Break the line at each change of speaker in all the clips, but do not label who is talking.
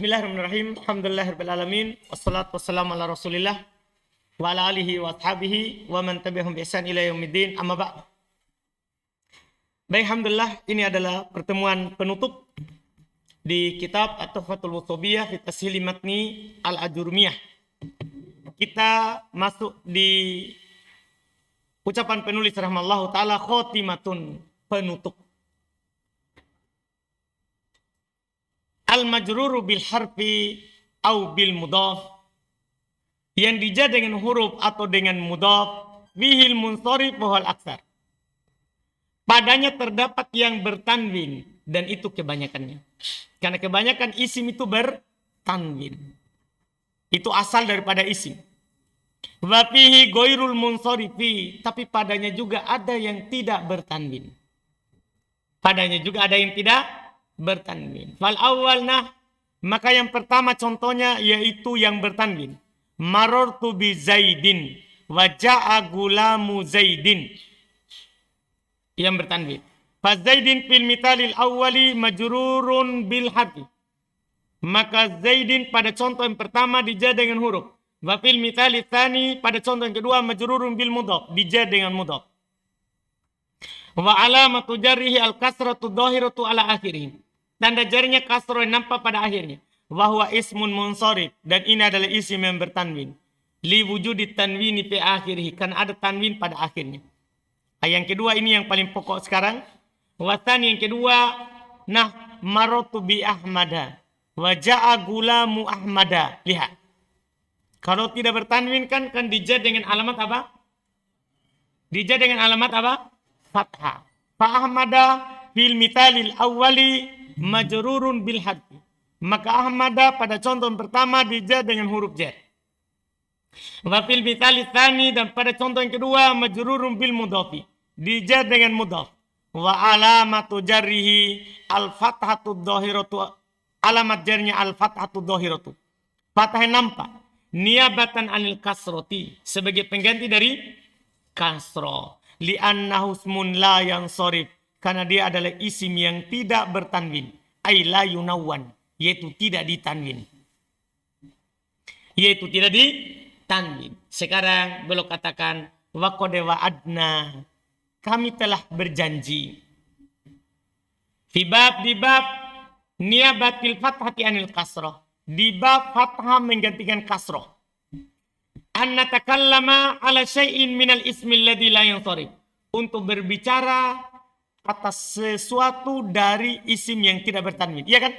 Bismillahirrahmanirrahim. Alhamdulillahirrahmanirrahim. Wassalatu wassalamu ala rasulillah wa ala alihi wa ashabihi wa man tabi'ahum bi ihsan ila yaumiddin. Amma ba'd. Baik, alhamdulillah, ini adalah pertemuan penutup di kitab At-Tuhfatul Wuthubiyah fi Tashili Matni Al-Ajurmiyah. Kita masuk di ucapan penulis rahimahullahu taala, khotimatun, penutup. Al-majruru bil harfi au bil mudhaf, yang dijar dengan huruf atau dengan mudhaf, fihil munsharif wa hal aksar. Padanya terdapat yang bertanwin, dan itu kebanyakannya. Karena kebanyakan isim itu bertanwin. Itu asal daripada isim. Wa fihi ghairul munsharifi, tapi padanya juga ada yang tidak bertanwin. Padanya juga ada yang tidak bertanwin. Fal awalna, maka yang pertama contohnya yaitu yang bertanwin. Marartu bi Zaidin wa ja'a gulamu Zaidin. Yang bertanwin. Fa Zaidin fil mitalil awwali majrurun bil harfi. Maka Zaidin pada contoh yang pertama dijar dengan huruf. Wa fil mitalil tsani pada contoh yang kedua majrurun bil mudhaf, dijar dengan mudhaf. Wa alamatu jarrihi al kasratu dhahiratu ala akhirih. Tanda jarinya kasroh yang nampak pada akhirnya. Wahwa ismun munsharif, dan ini adalah isim yang bertanwin. Li wujudi tanwini fi akhirih, kan ada tanwin pada akhirnya. Yang kedua ini yang paling pokok sekarang. Wasani yang kedua, nah marotu bi Ahmada wa ja'a gulamu Ahmada. Lihat. Kalau tidak bertanwin kan dijar dengan alamat apa? Dijar dengan alamat apa? Fathah. Fa Ahmada fil mitalil awwali majrurun bil hadfi. Maka Ahmada pada contoh pertama dijar dengan huruf jar. Wa fil mithali tsani, dan pada contoh yang kedua majrurun bil mudhafi, dijar dengan mudhaf. Wa alamatu jarrihi al fathatu dhahiratu, alamat jarnya al fathatu dhahiratu, fathah yang nampak, niabatan anil kasroti, sebagai pengganti dari kasroh. Li annahu ismun la yansharif, karena dia adalah isim yang tidak bertanwin. Ay la yunawwan, yaitu tidak ditanwin. Yaitu tidak ditanwin. Sekarang beliau katakan, wa qad wa'adna, kami telah berjanji. Fi bab, di bab niabatil fathati anil kasroh, di bab fathah menggantikan kasroh. An natakallama ala syai'in minal ismil ladzi la yansharif, untuk berbicara atas sesuatu dari isim yang tidak bertanwin. Iya kan?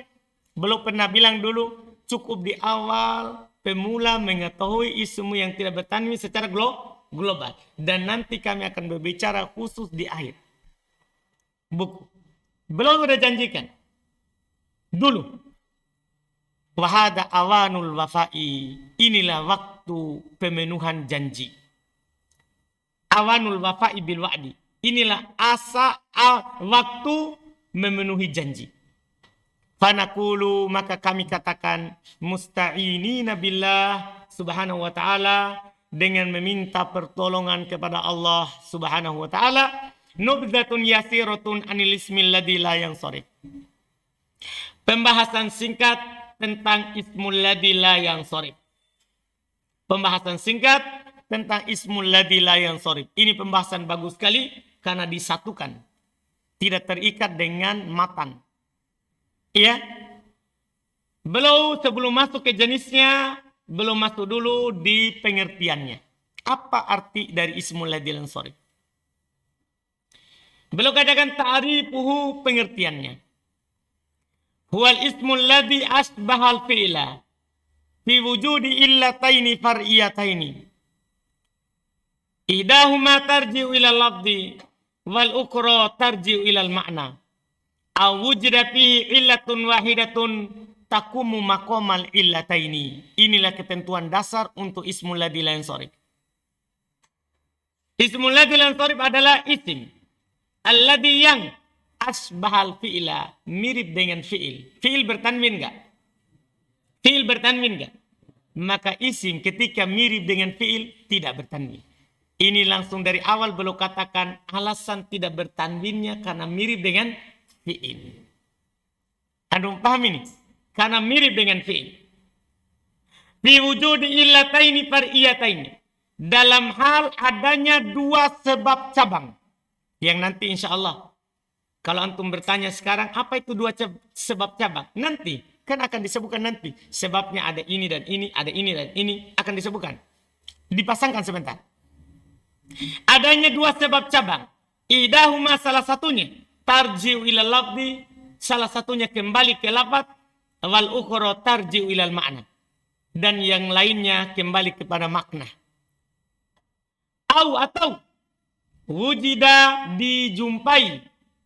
Belum pernah bilang dulu, cukup di awal pemula mengetahui isim yang tidak bertanwin secara global. Dan nanti kami akan berbicara khusus di akhir buku. Belum sudah janjikan dulu. Wahada awanul wafai, inilah waktu pemenuhan janji. Awanul wafai bil wa'di, inilah waktu memenuhi janji. Fanaqulu, maka kami katakan, musta'inina billah subhanahu wa ta'ala, dengan meminta pertolongan kepada Allah subhanahu wa ta'ala. Nubdatun yasiratun anil ismil ladzi la yansharif. Pembahasan singkat tentang ismul ladzi la yansharif. Pembahasan singkat tentang ismul ladzi la yansharif. Ini pembahasan bagus sekali karena disatukan, tidak terikat dengan matan. Iya. Sebelum masuk ke jenisnya, belum masuk dulu di pengertiannya. Apa arti dari ismul ladzi la yansharif? Belum katakan ta'rifuhu, pengertiannya. Huwal ismul ladzi asbahal fi'la fi wujudi illataini far'iyataini. Idahuma tarji'u ila lafzi wal ukra tarji'u ila al-ma'na. Aw wujida fihi illatun wahidatun takumu maqamal illataini. Inilah ketentuan dasar untuk ismul ladzi la yansharif. Ismul ladzi la yansharif adalah isim alladzi yang asbahal fi'la, mirip dengan fi'il. Fi'il bertanwin enggak? Fi'il bertanwin enggak? Maka isim ketika mirip dengan fi'il tidak bertanwin. Ini langsung dari awal belum katakan alasan tidak bertanwinnya karena mirip dengan fi'il. Anda paham ini? karena mirip dengan fi'il. Fi wujudi illataini far'iyataini, dalam hal adanya dua sebab cabang. Yang nanti insya Allah, kalau antum bertanya sekarang, apa itu dua sebab cabang? Nanti, kan akan disebutkan nanti. Sebabnya ada ini dan ini, ada ini dan ini, akan disebutkan. Dipasangkan sebentar. Adanya dua sebab cabang. Idahuma salah satunya, tarji'u ilal lafzi, salah satunya kembali ke lafaz, wal ukhra tarji'u ilal makna. Dan yang lainnya kembali kepada makna. Atau wujida dijumpai,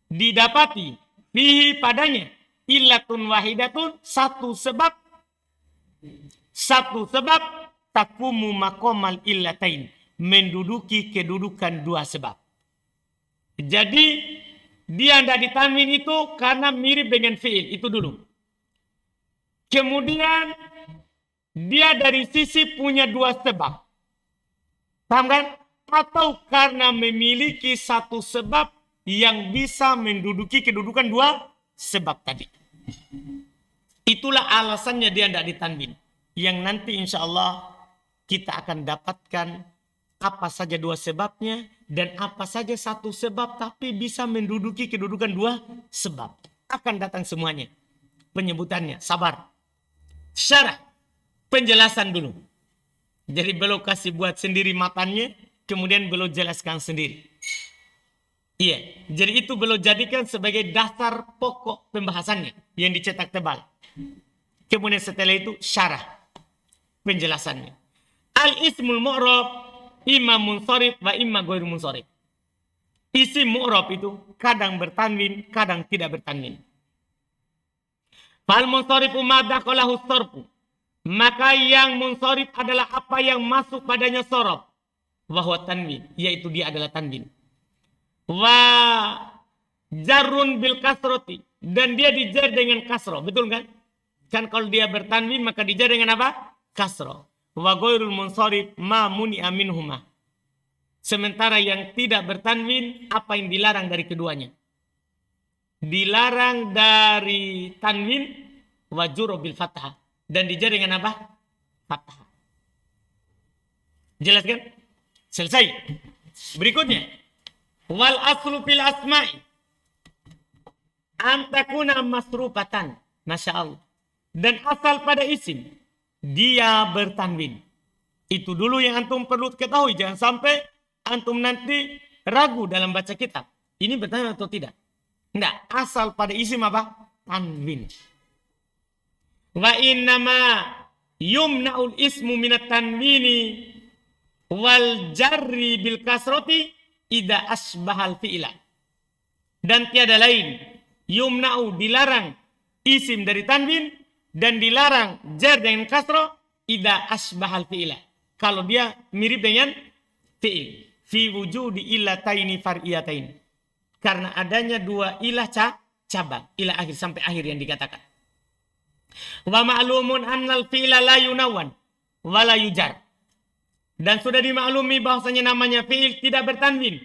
didapati, fihi padanya, illatun wahidatun, satu sebab, takumu makomal illatain, menduduki kedudukan dua sebab. Jadi dia tidak ditanwin itu karena mirip dengan fi'il, itu dulu. Kemudian dia dari sisi punya dua sebab. Paham kan? Atau karena memiliki satu sebab yang bisa menduduki kedudukan dua sebab tadi. Itulah alasannya dia tidak ditanwin. Yang nanti insya Allah kita akan dapatkan apa saja dua sebabnya dan apa saja satu sebab tapi bisa menduduki kedudukan dua sebab. Akan datang semuanya. Penyebutannya, sabar. Syarah, penjelasan dulu. Jadi belum kasih buat sendiri matanya, kemudian belum jelaskan sendiri. Iya, jadi itu belum jadikan sebagai dasar pokok pembahasannya yang dicetak tebal. Kemudian setelah itu syarah, penjelasannya. Al-ismul mu'rab imma munsharif wa imma ghairu munsharif. Isim mu'rab itu kadang bertanwin, kadang tidak bertanwin. Fal munsarifu ma dakhalahu sarfu. Maka yang munsharif adalah apa yang masuk padanya sorof. Wahwa tanwin, yaitu dia adalah tanwin. Wa jarrun bil kasroti, dan dia dijar dengan kasroh, betul kan? Kan kalau dia bertanwin maka dijar dengan apa? Kasroh. Wa ghairul munsharif ma muni'a minhuma. Sementara yang tidak bertanwin, apa yang dilarang dari keduanya? Dilarang dari tanwin wa juru bil fathah, dan dijar dengan apa? Fathah. Jelas kan? Selesai. Berikutnya, wal aslu fil asma'i an takuna masrufatan. Masya Allah. Dan asal pada isim, dia bertanwin. Itu dulu yang antum perlu ketahui. Jangan sampai antum nanti ragu dalam baca kitab. Ini bertanwin atau tidak? Tidak. Asal pada isim apa? Tanwin. Wa innama yumna'ul ismu minat tanwini wal jarri bil kasroti ida asbahal fi'ila. Dan tiada lain, yumna'u dilarang isim dari tanwin dan dilarang jar dengan kasro ida asbahal fi'ila. Kalau dia mirip dengan fi'il. Fi wujudi illataini far'iyataini. Karena adanya dua ilah cabang. Ilah akhir sampai akhir yang dikatakan. Wa ma'lumun annal fi'la la yunawan wa la yujar. Dan sudah dimaklumi bahwasanya namanya fi'il tidak bertanwin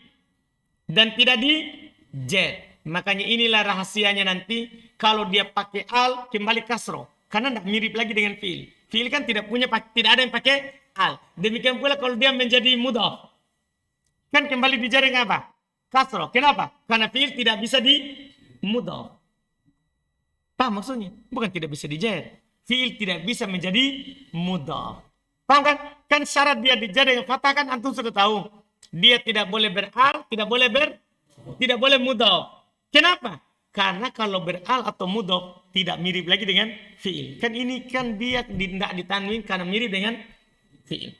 dan tidak dijar. Makanya inilah rahasianya nanti kalau dia pakai al kembali kasro, karena tidak mirip lagi dengan fi'il. Fi'il kan tidak ada yang pakai al. Demikian pula kalau dia menjadi mudhaf, kan kembali dijar dengan apa? Kasro. Kenapa? Karena fi'il tidak bisa di mudhaf. Paham maksudnya? Bukan tidak bisa dijar. Fi'il tidak bisa menjadi mudhaf. Paham kan? Kan syarat dia dijar dengan fathah kan antum sudah tahu. Dia tidak boleh beral, tidak boleh mudhaf. Kenapa? Karena kalau beral atau mudhaf tidak mirip lagi dengan fi'il. Kan ini kan dia tidak ditanwin karena mirip dengan fi'il.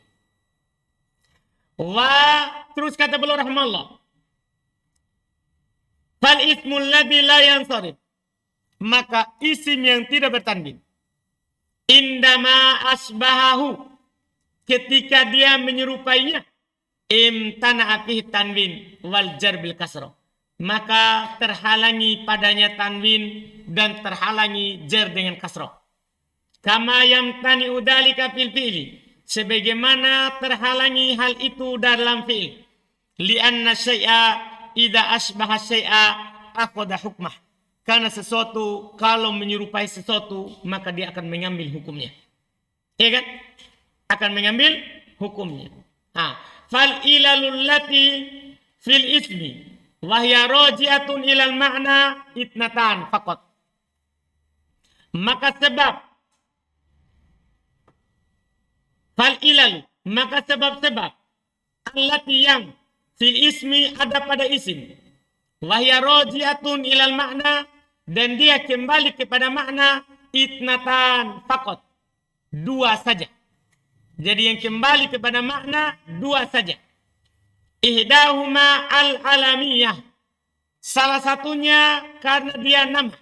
Terus kata beliau rahimahullah. Fal ismul ladzi la yansarif. Maka isim yang tidak bertanwin. Indama asbahahu. Ketika dia menyerupainya. Imtana'a fihi tanwin wal jar bil kasrah. Maka terhalangi padanya tanwin dan terhalangi jar dengan kasrah. Kama yamtani'u dzalika fil fi'li. Sebagaimana terhalangi hal itu dalam fi'il. Lianna syai'a idza asbaha syai'a akhadha hukmah. Karena sesuatu kalau menyerupai sesuatu maka dia akan mengambil hukumnya. Ya kan? Akan mengambil hukumnya. Fal ilalul lati fil ismi wa hiya raji'atun ilal ma'na itnatan faqat. Maka sebab fal ilalu, maka sebab-sebab allati yang fil ismi ada pada isim wa hiya raji'atun ilal ma'na dan dia kembali kepada makna itnatan faqat. Dua saja. Jadi yang kembali kepada makna dua saja. Ihdahuma al-alamiyah. Salah satunya karena dia nama.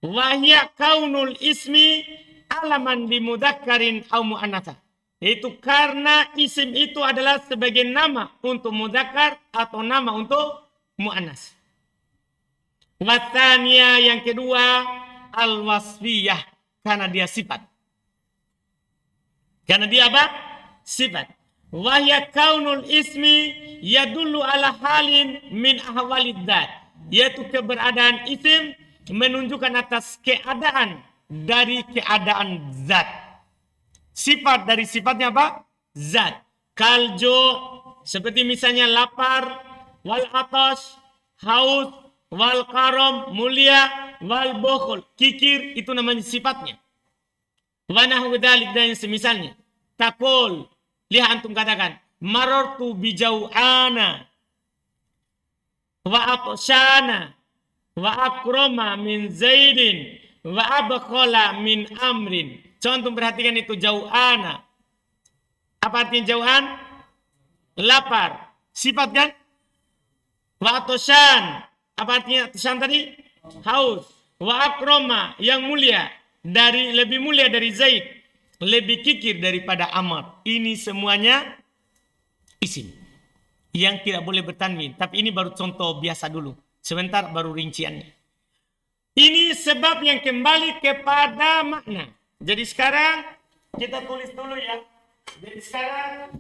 Wahya kaunul ismi alaman limudakkarin au mu'annatsa. Itu karena isim itu adalah sebagai nama untuk mudakkar atau nama untuk mu'annas. Wathaniya yang kedua al-wasfiyah karena dia sifat. Karena dia apa? Sifat. Wahya kaunul ismi yadullu ala halin min ahwalid dzat. Yaitu keberadaan isim menunjukkan atas keadaan dari keadaan zat. Sifat dari sifatnya apa? Zat. Kaljo, seperti misalnya lapar, wal atas, haus, wal karom, mulia, wal bokhol, kikir, itu namanya sifatnya. Wanahu dzalik dan semisalnya. Takul, lihat antum katakan, marartu bijau'ana, wa atshana, wa akroma min zaidin, wa abqala min amrin. Contoh perhatikan itu jau'ana. Apa artinya jau'an? Lapar. Sifat kan? Wa atoshan. Apa artinya atoshan tadi? Haus. Wa akroma. Yang mulia. Lebih mulia dari Zaid. Lebih kikir daripada Amr. Ini semuanya isim. Yang tidak boleh bertanwin. Tapi ini baru contoh biasa dulu. Sebentar baru rinciannya. Ini sebab yang kembali kepada makna. Jadi sekarang kita tulis dulu ya. Jadi sekarang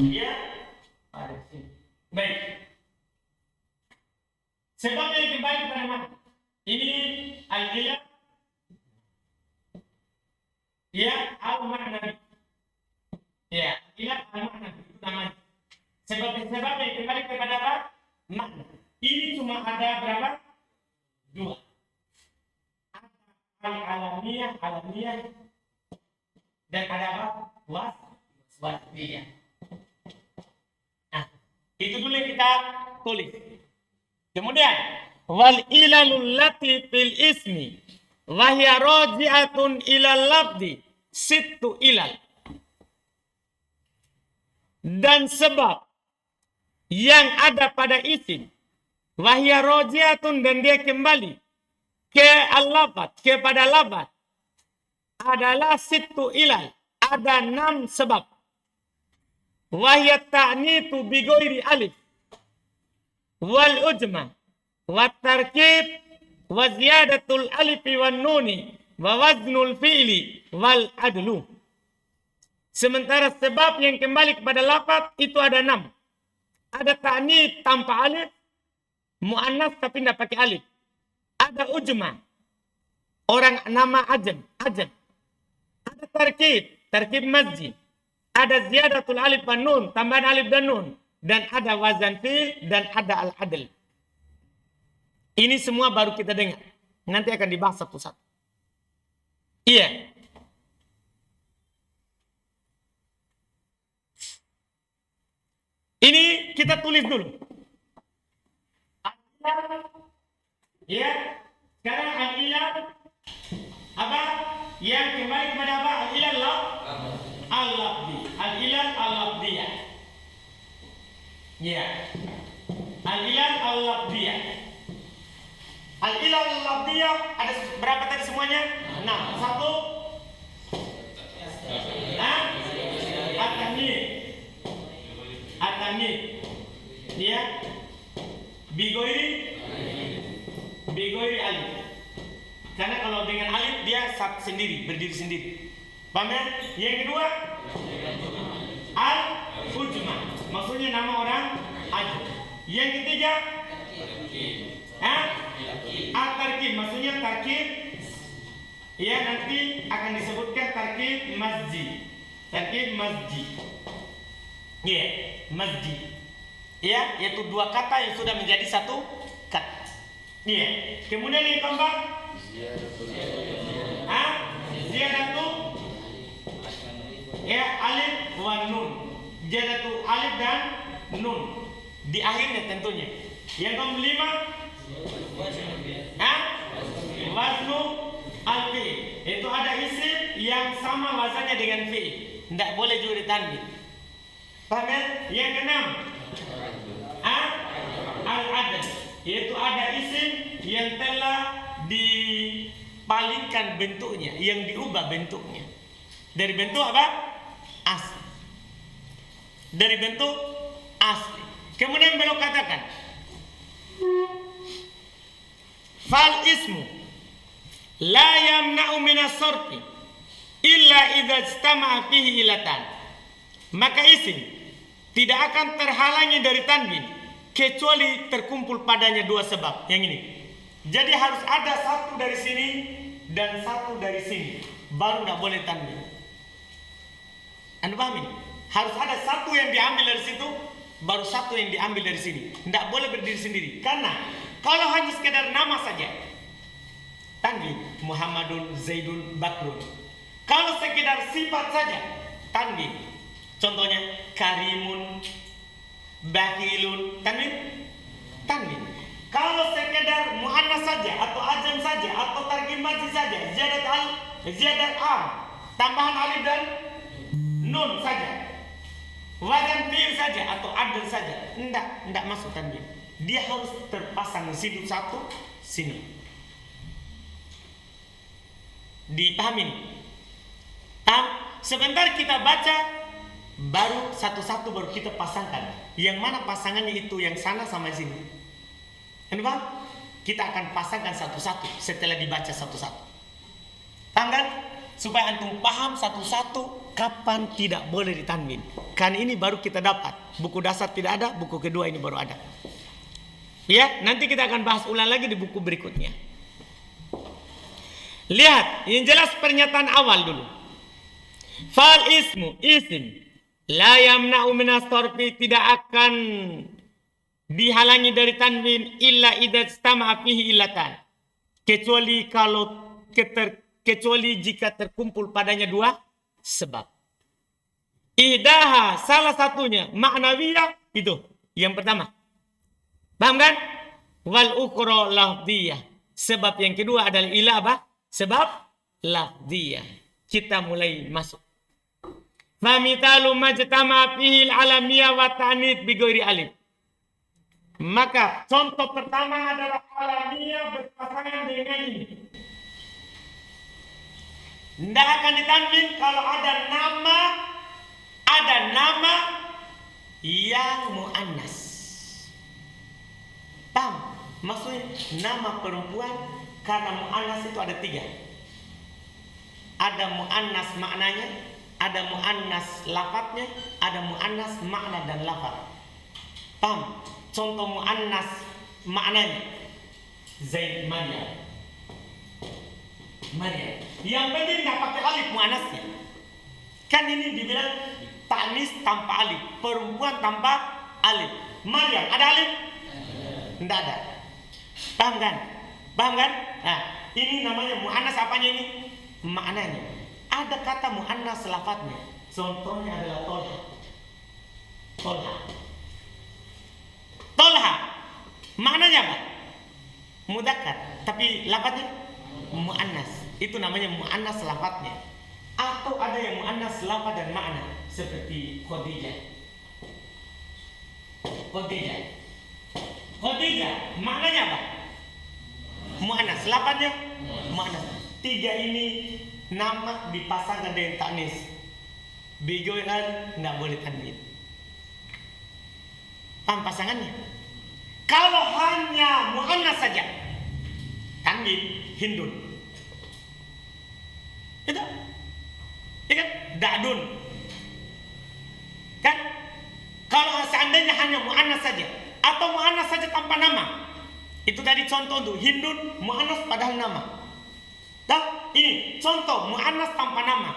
ya, baik. Sebab yang kembali kepada makna. Ini al-ilah, ya, al-makna. Ya, ilah al-makna itu namanya. Sebab yang kembali kepada apa? Makna. Ini cuma ada berapa? Dua. Ada alamiah, dan ada apa? Wasfiyah. Nah, itu dulu yang kita tulis. Kemudian, wal ilalul lati fil ismi wa hiya raji'atun ilal lafzi sittu ilal. Dan sebab yang ada pada isim wahya rojiatun dan dia kembali ke al-lafat, kepada lafat adalah situ ilal. Ada 6 sebab. Wahya ta'nitu bigoiri alif wal ujma wat tarkib wa ziyadatul alifi wan nuni wa waznul fi'li wal adlu. Sementara sebab yang kembali kepada lafat itu ada 6. Ada ta'nit tanpa alif, mu'annas tapi tidak pakai alif. Ada ujma, orang nama ajam. Ada tarkib masjid. Ada ziyadatul alif dan nun, tambahan alif dan nun. Dan ada wazan fi'il dan ada al-adl. Ini semua baru kita dengar. Nanti akan dibahas satu-satu. Iya. Ini kita tulis dulu. Ya, sekarang al-ilah apa? Yang kembali kepada apa? Al-ilah al-lafzi. Al-ilah al-lafziyah. Ya. Al-ilah al-lafziyah. Al-ilah al-lafziyah ada berapa tadi semuanya? 6. Satu. At-tanwin. Ya. Bigoiri alif. Karena kalau dengan alif dia sendiri, berdiri sendiri. Paham ya? Yang kedua al-ujma. Maksudnya nama orang ajam. Yang ketiga, at-tarkib. Maksudnya tarkib. Ya, nanti akan disebutkan tarkib masjid. Tarkib masjid. Ya, masjid. Ya, yaitu dua kata yang sudah menjadi satu kata. Ya. Kemudian yang keempat, ziyadatu ya alif wa nun. Ziyadatu alif dan nun di akhirnya tentunya. Yang kelima, waznu al-fi'il. Itu ada isim yang sama wazannya dengan fi'il. Tidak boleh juga ditanwin. Paham ya? Yang keenam, al-adad. Yaitu ada isim yang telah dipalingkan bentuknya, yang diubah bentuknya. Dari bentuk apa? Asli. Dari bentuk asli. Kemudian beliau katakan, fal ismu la yamna'u min as-sarfi illa idza ijtama'a fihi ilatan. Maka isim tidak akan terhalangi dari tanwin kecuali terkumpul padanya dua sebab. Yang ini. Jadi harus ada satu dari sini dan satu dari sini, baru tidak boleh tanwin. Anda paham ini? Harus ada satu yang diambil dari situ, baru satu yang diambil dari sini. Tidak boleh berdiri sendiri. Karena kalau hanya sekedar nama saja, tanwin Muhammadun, Zaidun, Bakrun. Kalau sekedar sifat saja, tanwin. Contohnya Karimun, Bakilun, tanwin. Kalau sekedar muannas saja atau ajam saja atau tarkib masjid saja, ziyadat al, tambahan alif dan nun saja, wazan fi'il saja atau adl saja, enggak masuk tanwin. Dia harus terpasang hidup satu sini. Dipahami? Sebentar kita baca, baru satu-satu baru kita pasangkan. Yang mana pasangannya itu yang sana sama sini. Kenapa? Kita akan pasangkan satu-satu setelah dibaca satu-satu. Paham kan? Supaya antum paham satu-satu kapan tidak boleh ditanwin. Kan ini baru kita dapat. Buku dasar tidak ada, buku kedua ini baru ada. Ya, nanti kita akan bahas ulang lagi di buku berikutnya. Lihat, yang jelas pernyataan awal dulu. Fal ismu, isim, la yamna'u minas sarfi, tidak akan dihalangi dari tanwin illa idza istama'a fihi illatan. Kecuali jika terkumpul padanya dua sebab. Ihdaha, salah satunya ma'nawiyah, itu yang pertama. Paham kan? Wal ukhra lafdhiyah. Sebab yang kedua adalah ila apa? Sebab lafdhiyah. Kita mulai masuk. Famitalu majtama fihi al-alamiyah wa ta'nits bi ghairi alif. Maka contoh pertama adalah alamiyah berpasangan dengan ini. Tidak akan ditanwin kalau ada nama yang muannas. Paham? Maksudnya nama perempuan, karena muannas itu ada tiga. Ada muannas maknanya, ada muannas lafadznya, ada muannas makna dan lafadz. Paham? Contoh muannas maknanya Zaid, Maryam. Yang penting tidak pakai alif muannasnya. Kan ini dibilang ta'nis tanpa alif, perempuan tanpa alif. Maryam ada alif? Tidak ada. Paham kan? Nah, ini namanya muannas apanya ini? Maknanya. Ada kata muannas lafadznya. Contohnya adalah Tolha. Maknanya apa? Mudzakkar, tapi lafadznya muannas. Itu namanya muannas lafadznya. Atau ada yang muannas lafadz dan makna, seperti Khadijah. Maknanya apa? Muannas, lafadznya muannas. Tiga ini nama dipasangkan dengan ta'nis. Bigoiran tidak boleh tanwin. Paham pasangannya? Kalau hanya muannas saja, tanwin Hindun. Itu? Ya kan? Da'dun. hanya mu'annas saja atau mu'annas saja tanpa nama. Itu tadi contoh untuk Hindun mu'annas padahal nama. Dah, ini contoh mu'annas tanpa nama.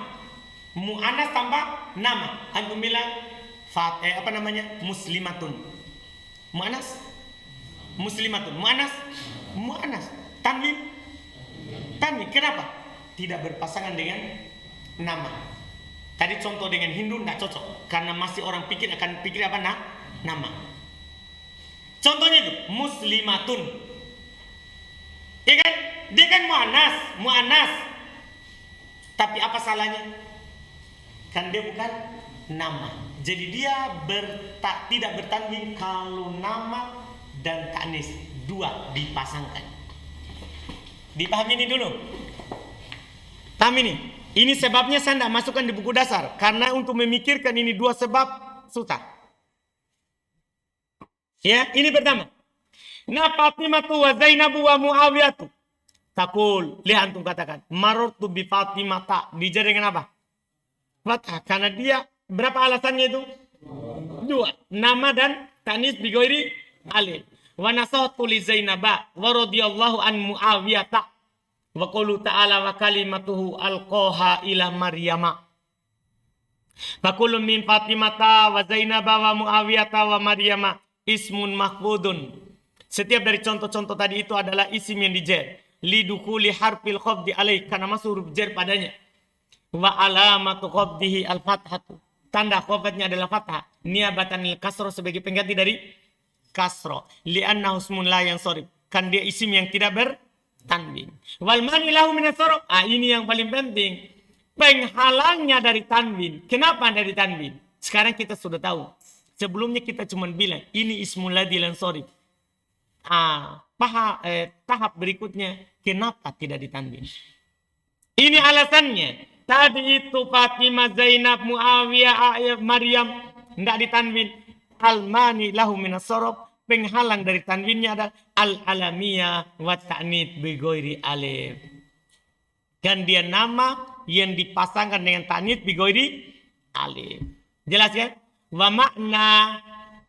Mu'annas tanpa nama. Antum bilang muslimatun. Mu'annas muslimatun. Mu'annas. Tanwin. Kenapa? Tidak berpasangan dengan nama. Tadi contoh dengan Hindu tidak cocok karena masih orang akan pikir apa nama. Contohnya itu muslimatun. Ya kan? Dia kan mu'annas. Tapi apa salahnya? Kan dia bukan nama. Jadi dia tidak bertanding kalau nama dan ta'nis dua dipasangkan. Dipahami ini dulu. Paham ini? Ini sebabnya saya tidak masukkan di buku dasar. Karena untuk memikirkan ini dua sebab susah. Ya, ini pertama. Na Fatimatu wa Zainabu wa Muawiyatu. Takul, lihat antum katakan. Marortu bi Fatimata. Dijar dengan apa? Fathah. Karena dia, berapa alasannya itu? Dua. Nama dan tanis bigoiri alif. Wa nasahtu li Zainaba wa radhiyallahu an Muawiyata. Wa qulu ta'ala wa kalimatuhu alqaha ila Maryama. Fa kullu min Fatimata wa Zainaba wa Muawiyata wa Maryama ismun mahfudun. Setiap dari contoh-contoh tadi itu adalah isim yang dijer. Lidukuli harfil khafdi alaih, karena masuk huruf jer padanya. Wa alamatu khafdihi al-fathatu. Tanda khafdnya adalah fathah. Niabatan kasro sebagai pengganti dari kasro. Li'annahu ismun la yansarif. Kan dia isim yang tidak bertanwin. Wal mani lahu minas sarf. Ini yang paling penting. Penghalangnya dari tanwin. Kenapa dari tanwin? Sekarang kita sudah tahu. Sebelumnya kita cuma bilang ini ismul ladzi lan sarif. Tahap berikutnya, kenapa tidak ditanwin? Ini alasannya. Tadi itu Fatimah, Zainab, Muawiyah, Maryam tidak ditanwin. Al-mani lahu minas sarf. Penghalang dari tanwinnya adalah al-alamiyah wa ta'nits bi ghairi alif. Dan dia nama yang dipasangkan dengan ta'nits bi ghairi alif. Jelas ya? Wa makna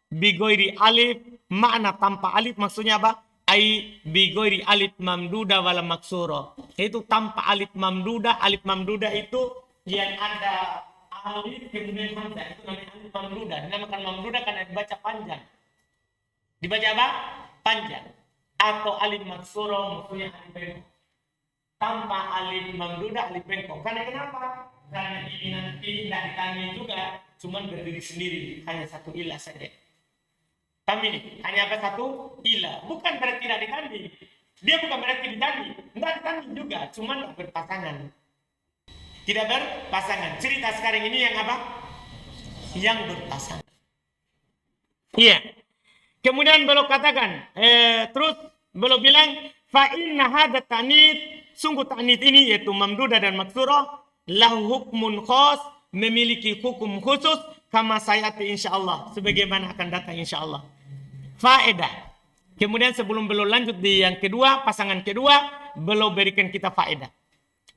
bi ghairi alif, makna tanpa alif maksudnya apa? Ai bi ghairi alif mamduda wala maksura. Itu tanpa alif mamduda. Alif mamduda itu yang ada alif kemudian hamzah, itu namanya alif mamduda. Dinamakan mamduda karena dibaca panjang. Dibaca apa? Panjang. Atau alif maksura maksudnya alif bengkok. Tanpa alif mamduda, alif bengkok. Karena kenapa? Karena ini nanti tidak ditanwin juga, cuman berdiri sendiri, hanya satu ilah saja. Kami ini hanya apa? Satu ilah. Bukan berarti tidak ditanwin. Dia bukan berarti ditanwin. Tidak ditanwin juga, cuman tidak berpasangan. Tidak berpasangan. Cerita sekarang ini yang apa? Yang berpasangan. Iya. Kemudian beliau katakan, terus beliau bilang, fa inna hadza ta'nits, sungguh ta'nits ini yaitu mamdudah dan maksurah, lahu hukmun khas, memiliki hukum khusus, kama sayati insyaallah, sebagaimana akan datang insyaallah. Faedah. Kemudian sebelum beliau lanjut di yang kedua, pasangan kedua, beliau berikan kita faedah.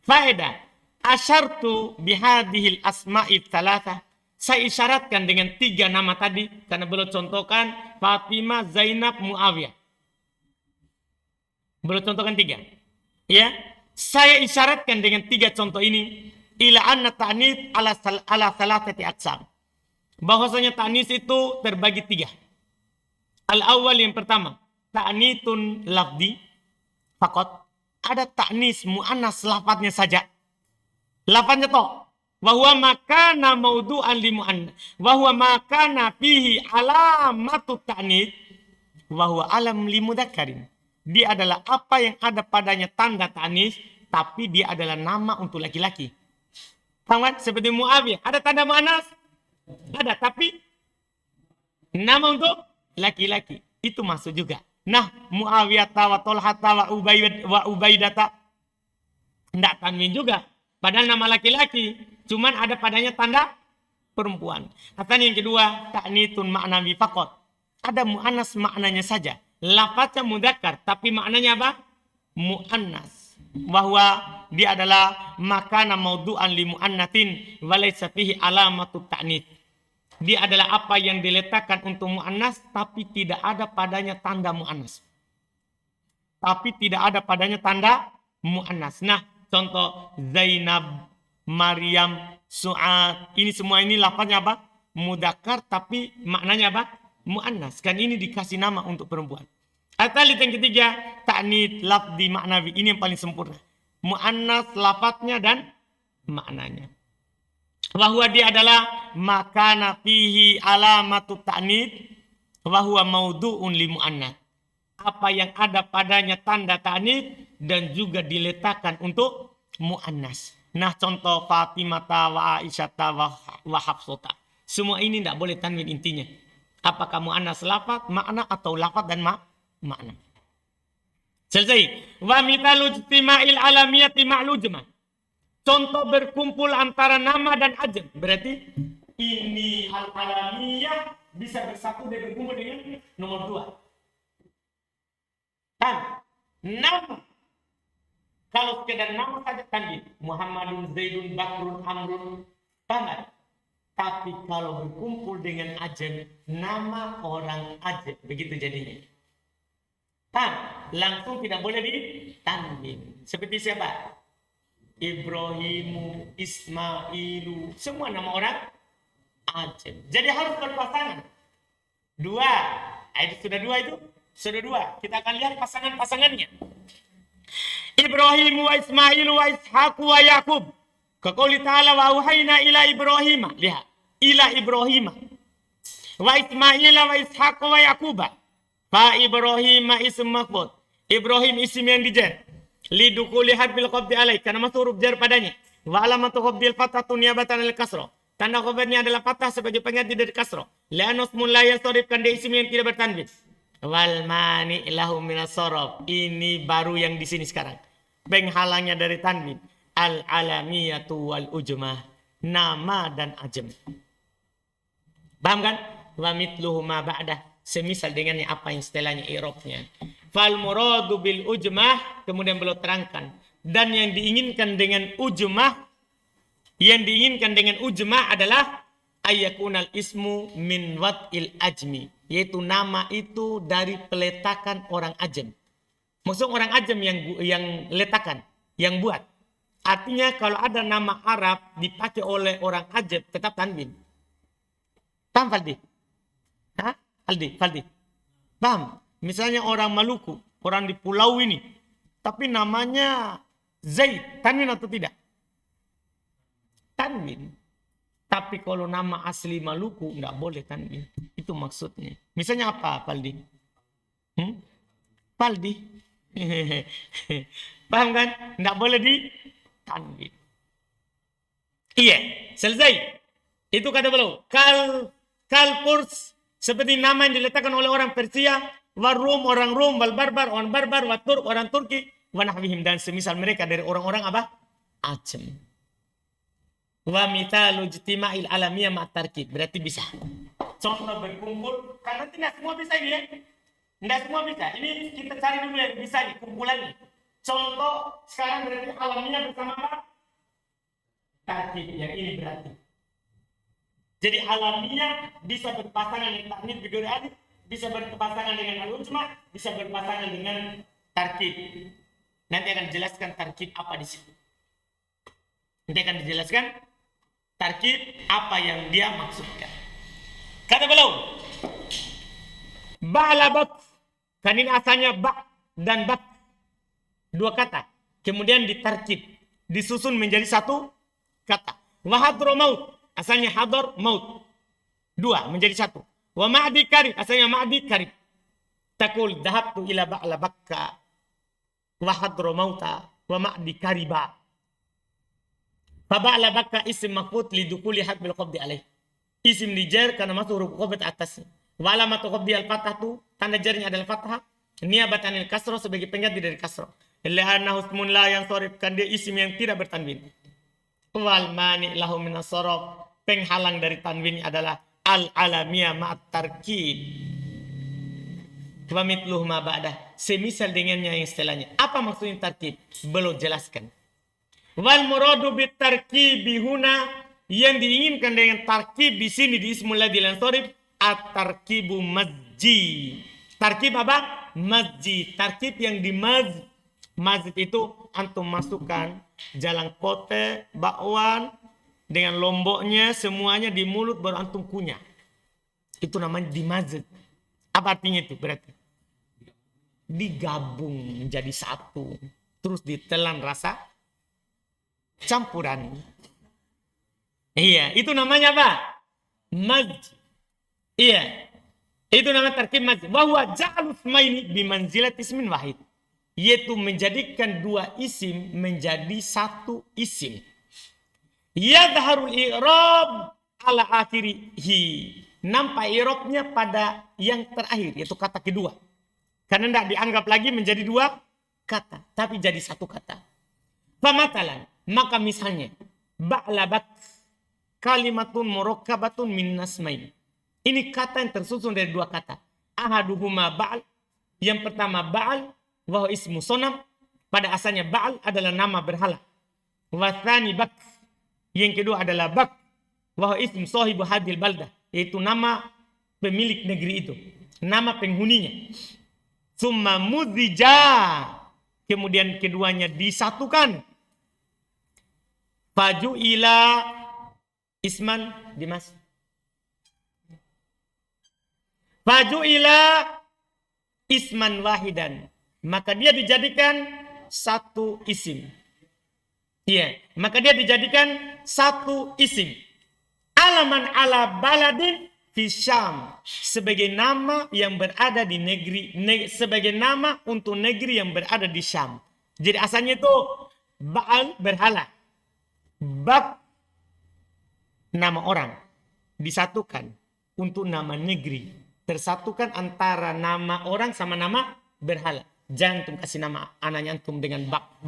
Faedah. Asyartu bihadihil asma'i thalatha. Saya isyaratkan dengan 3 nama tadi, karena beliau contohkan Fatimah, Zainab, Muawiyah. Beliau contohkan 3. Ya, saya isyaratkan dengan 3 contoh ini, ila anna ta'nits ala thalathati aqsam. Bahwasanya ta'nits itu terbagi 3. Al-awwal yang pertama, ta'nitsun lafzi faqat. Ada ta'nits muannas lafadznya saja. Lafadznya toh. Wahwa makana maudu'an li mu'annas. Wahwa makana fihi alamatu ta'nits. Wahwa alam li mudzakkarin. Dia adalah apa yang ada padanya tanda ta'nits, tapi dia adalah nama untuk laki-laki. Paham kan? Seperti Muawiyah. Ada tanda mu'annas? Ada, tapi nama untuk laki-laki. Itu masuk juga. Nah, Muawiyah wa Tolhata wa Ubaidata. Tidak tanwin juga. Padahal nama laki-laki. Cuman ada padanya tanda perempuan. Kata yang kedua, ta'nitsun ma'nawi faqat. Ada mu'annas maknanya saja. Lafaznya mudzakkar, tapi maknanya apa? Mu'annas. Bahwa dia adalah makana maudu'an li mu'annatin wa laysa fihi alamatu ta'nits. Dia adalah apa yang diletakkan untuk mu'annas tapi tidak ada padanya tanda mu'annas. Tapi tidak ada padanya tanda mu'annas. Nah, contoh Zainab, Maryam, Su'ad. Ini semua ini lafaznya apa? Mudzakkar tapi maknanya apa? Mu'annas. Kan ini dikasih nama untuk perempuan. Atalit yang ketiga, ta'nits lafzi maknawi. Ini yang paling sempurna. Mu'annas lafaznya dan maknanya. Bahwa dia adalah makana fihi alamatu ta'nits wa huwa maudu'un li mu'annas. Apa yang ada padanya tanda ta'nits dan juga diletakkan untuk mu'annas. Nah, contoh Fatimah wa Aisyah wa Hafsah. Semua ini tidak boleh tanwin intinya. Apakah mu'annas lafaz, makna atau lafaz dan makna. Selesai. Wa mithalu ijtima'il alamiyati ma'lujmah. Contoh berkumpul antara nama dan ajam. Berarti ini al-alamiyah bisa bersatu dan berkumpul dengan nomor 2. Kan? Nama. Kalau sekedar nama saja tanwin. Muhammadun, Zaidun, Bakrun, Amrun. Tangan. Tapi kalau berkumpul dengan ajam, nama orang ajam. Begitu jadinya. Langsung tidak boleh ditanwin. Seperti siapa? Ibrahimu, Ismailu, semua nama orang ajam. Jadi harus berpasangan. 2. Itu sudah 2 itu. Sudah 2. Kita akan lihat pasangan-pasangannya. Ibrahimu wa Ismailu wa Ishaq wa Yaqub. Kaqouli ta'ala wa auhayna ila Ibrahim. Lihat. Ila Ibrahim. Wa Ismaila wa Ishaq wa Yaqub. Fa Ibrahim ism maf'ul. Ibrahim isim yang dijar. Lidukuli hadbil qabdi alaih. Karena masuk huruf jar padanya. Wa alamatu qabdil fathatu niyabatan al-kasro. Tanda khabarnya adalah fathah sebagai pengganti dari kasro. Li'anus la yansarif kan dia isim yang tidak bertanwin. Wal mani lahu minas sorof. Ini baru yang di sini sekarang. Penghalangnya dari tanwin. Al-alamiyatu wal ujmah. Nama dan ajam. Paham kan? Wa mitluhu ma ba'dah. Semisal dengannya apa yang setelahnya i'rabnya. Fal muradu bil ujmah, kemudian beliau terangkan, dan yang diinginkan dengan ujmah adalah ayakunal ismu min wad'il ajmi, yaitu nama itu dari peletakan orang ajam. Maksud orang ajam yang letakan, yang buat. Artinya kalau ada nama Arab dipakai oleh orang ajam tetap tanwin. Paham Faldi? Hah? Faldi. Paham? Misalnya orang Maluku, orang di pulau ini, tapi namanya Zaid, tanwin atau tidak? Tanwin. Tapi kalau nama asli Maluku, nggak boleh tanwin. Itu maksudnya. Misalnya apa, Faldi? Faldi. Paham kan? Nggak boleh di tanwin. Iya, selesai. Itu kata beliau. Kalpurs, seperti nama yang diletakkan oleh orang Persia, Warum orang Rom, wal barbar orang barbar, watur orang Turki, wanahwihim dan semisal mereka dari orang-orang apa? Acem. Wa mithalu ijtima'il alamiyah ma'at tarkib. Berarti bisa. Contoh berkumpul, karena tidak semua bisa ini ya. Tidak semua bisa. Ini kita cari dulu yang bisa nih, kumpulannya. Contoh sekarang berarti alamiah bersama apa? Tarkib. Yang ini berarti. Jadi alamiah bisa berpasangan dengan taknit bigori alif, bisa berpasangan dengan al-ujmah, bisa berpasangan dengan tarkib. Nanti akan dijelaskan tarkib apa di situ. Nanti akan dijelaskan tarkib apa yang dia maksudkan. Kata beliau, ba'labak, kan ini asalnya ba' dan bak, 2 kata. Kemudian ditarkib, disusun menjadi 1 kata. Wahadro maut, asalnya hadar maut, 2 menjadi 1. Wa ma'di karib, asalnya ma'di karib. Takul dhahabtu ila ba'labakka wa hadro mauta wa ma'di kariba. Fa ba'labakka isim maf'ul lidukuli hadbil qabdi alaih. Isim dijar karena masuk huruf qabd atasnya. Wa alamatu qabdi al-fathatu, tanda jarnya adalah fathah. Niyabatan al-kasrah sebagai pengganti dari kasrah. Li'annahu ismun la yansarif, kan dia isim yang tidak bertanwin. Wal mani lahu minas sorof, penghalang dari tanwin adalah al-alamiyah ma'at tarkib. Wa mitluhu ma ba'dah, semisal dengannya yang setelahnya. Apa maksudnya tarkib? Belum jelaskan. Wal muradu bit tarkibi huna yang diinginkan dengan tarkib di sini di ismul ladzi lam yansarif at-tarkibu mazji. Tarkib apa? Mazji. Tarkib yang di mazj itu antum masukkan jalan kote, bakwan dengan lomboknya semuanya di mulut baru antum kunyah. Itu namanya di mazj. Apa artinya itu berarti? Digabung menjadi satu. Terus ditelan rasa campuran. Iya, itu namanya apa? Mazj. Iya. Itu namanya tarkib mazj. Bahwa ja'alus maini bimanzilat ismin wahid. Yaitu menjadikan dua isim menjadi satu isim. Yadharul i'rab ala akhirihi. Nampak i'rabnya pada yang terakhir, yaitu kata kedua. Karena tidak dianggap lagi menjadi dua kata, tapi jadi satu kata. Famatalan, maka misalnya, ba'labat kalimatun murakkabatun min nasmain. Ini kata yang tersusun dari dua kata. Ahaduhuma ba'al. Yang pertama ba'al. Wahwa ismu sonam. Pada asalnya ba'al adalah nama berhala. Wathani bak. Yang kedua adalah bak. Wahwa ismu sahibu hadil baldah. Yaitu nama pemilik negeri itu. Nama penghuninya. Summa mudhija. Kemudian keduanya disatukan. Faju ila isman Dimas. Faju ila isman wahidan. Maka dia dijadikan satu isim. Iya, maka dia dijadikan satu isim. Alaman ala baladin fi Syam. Sebagai nama yang berada di negeri, sebagai nama untuk negeri yang berada di Syam. Jadi asalnya itu Baal berhala. Bak nama orang disatukan untuk nama negeri. Tersatukan antara nama orang sama nama berhala. Jangan antum kasih nama anaknya antum dengan bak.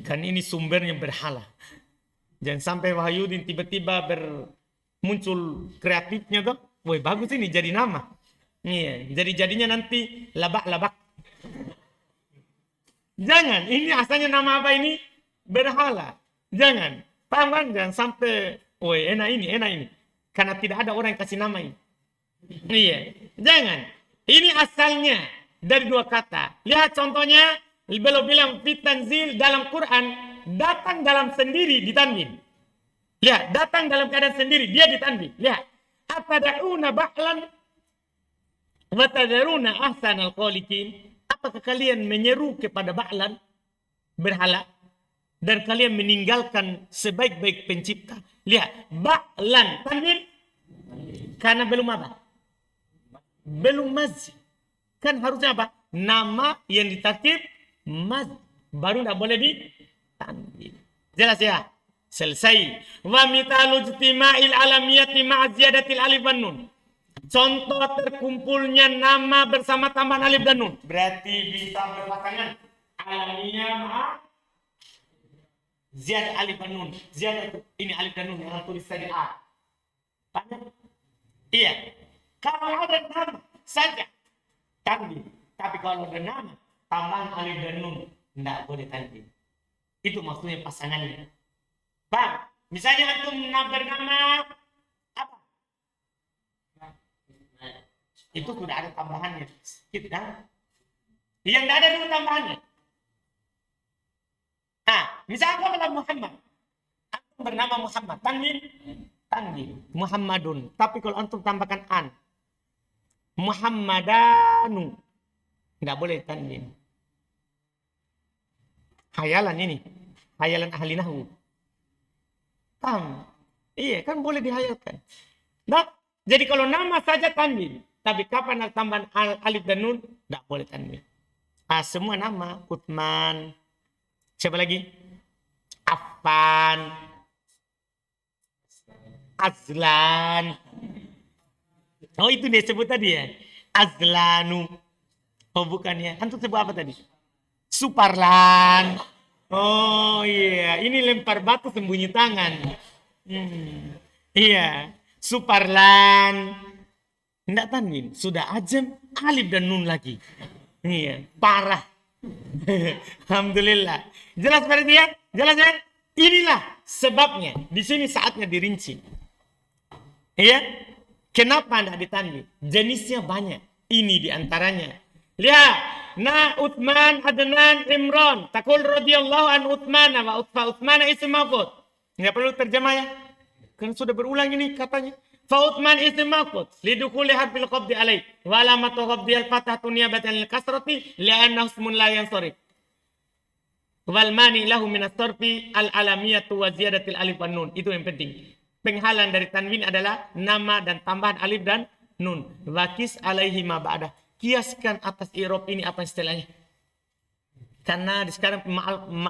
Kan ini sumbernya berhala. Jangan sampai Wahyudin tiba-tiba muncul kreatifnya tuh. Woi bagus ini jadi nama. Iya, jadinya nanti labak. Jangan, ini asalnya nama apa ini? Berhala. Jangan. Paham kan? Jangan sampai, woi enak ini. Karena tidak ada orang yang kasih nama ini. Iya, jangan. Ini asalnya dari dua kata. Lihat contohnya, beliau bilang fitanzil dalam Quran datang dalam sendiri ditanwin. Lihat, datang dalam keadaan sendiri dia ditanwin. Lihat, atad'una ba'lan wa tadharuna ahsanal khaliqin. Apakah kalian menyeru kepada ba'lan berhala dan kalian meninggalkan sebaik-baik pencipta? Lihat, ba'lan tanwin karena belum apa? Belum mazj. Kan harusnya apa? Nama yang ditarkib mazj. Baru tidak boleh ditanwin. Jelas ya? Selesai. Wa mitalu ijtima'il alamiyati ma'aziyadatil alif wan nun. Contoh terkumpulnya nama bersama tambahan alif dan nun. Berarti bisa berpasangan. Alamiah ma'a ziyadah alif dan nun. Ziyadah ini alif dan nun yang tulis tadi A. Paham? Iya. Kalau ada nama saja tanwin. Tapi kalau ada nama tambahan alif dan nun tidak boleh tanwin. Itu maksudnya pasangannya. Bang, misalnya antum bernama apa? Itu sudah ada tambahannya. Kita yang tidak ada dulu tambahannya. Nah, misalnya kalau Muhammad, antum bernama Muhammad, tanwin, Muhammadun. Tapi kalau antum tambahkan an, Muhammadanu, tidak boleh tanwin. Hayalan ini, hayalan ahli nahwu. Paham? Iya, kan boleh dihayalkan. Nah, jadi kalau nama saja tanwin, tapi kapan ada tambahan alif dan nun, tidak boleh tanwin. Semua nama, Uthman, siapa lagi? Affan, Azlan. Oh itu dia sebut tadi ya, Azlanu. Oh bukan ya, antum sebut apa tadi? Suparlan. Oh iya, ini lempar batu sembunyi tangan. Iya, Suparlan. Tidak tanwin, sudah ajem, alif dan nun lagi. Iya, parah. Alhamdulillah. Jelas berarti ya? Jelas ya? inilah sebabnya. Di sini saatnya dirinci. Ya, kenapa tidak ditanwin? Jenisnya banyak. Ini diantaranya. Lihat, Uthman, Adnan, Imran. Takul radhiyallahu an Uthman wa Uthman isim maf'ul. Nggak perlu terjemah ya. Kan sudah berulang ini katanya. Fa Uthman isim maf'ul. Lidukuli harfil qabdi alaih. Wa alamatu qabdi al-fathatu niyabatan al-kasrati li'annahu ismun la yansarif. Wal mani lahu min as-sarfi al-alamiyatu wa ziyadatil alif wan nun. Itu yang penting. Penghalang dari tanwin adalah nama dan tambahan alif dan nun. Wakis alaihi ma ba'dah. Kiaskan atas i'rab ini apa istilahnya. Karena sekarang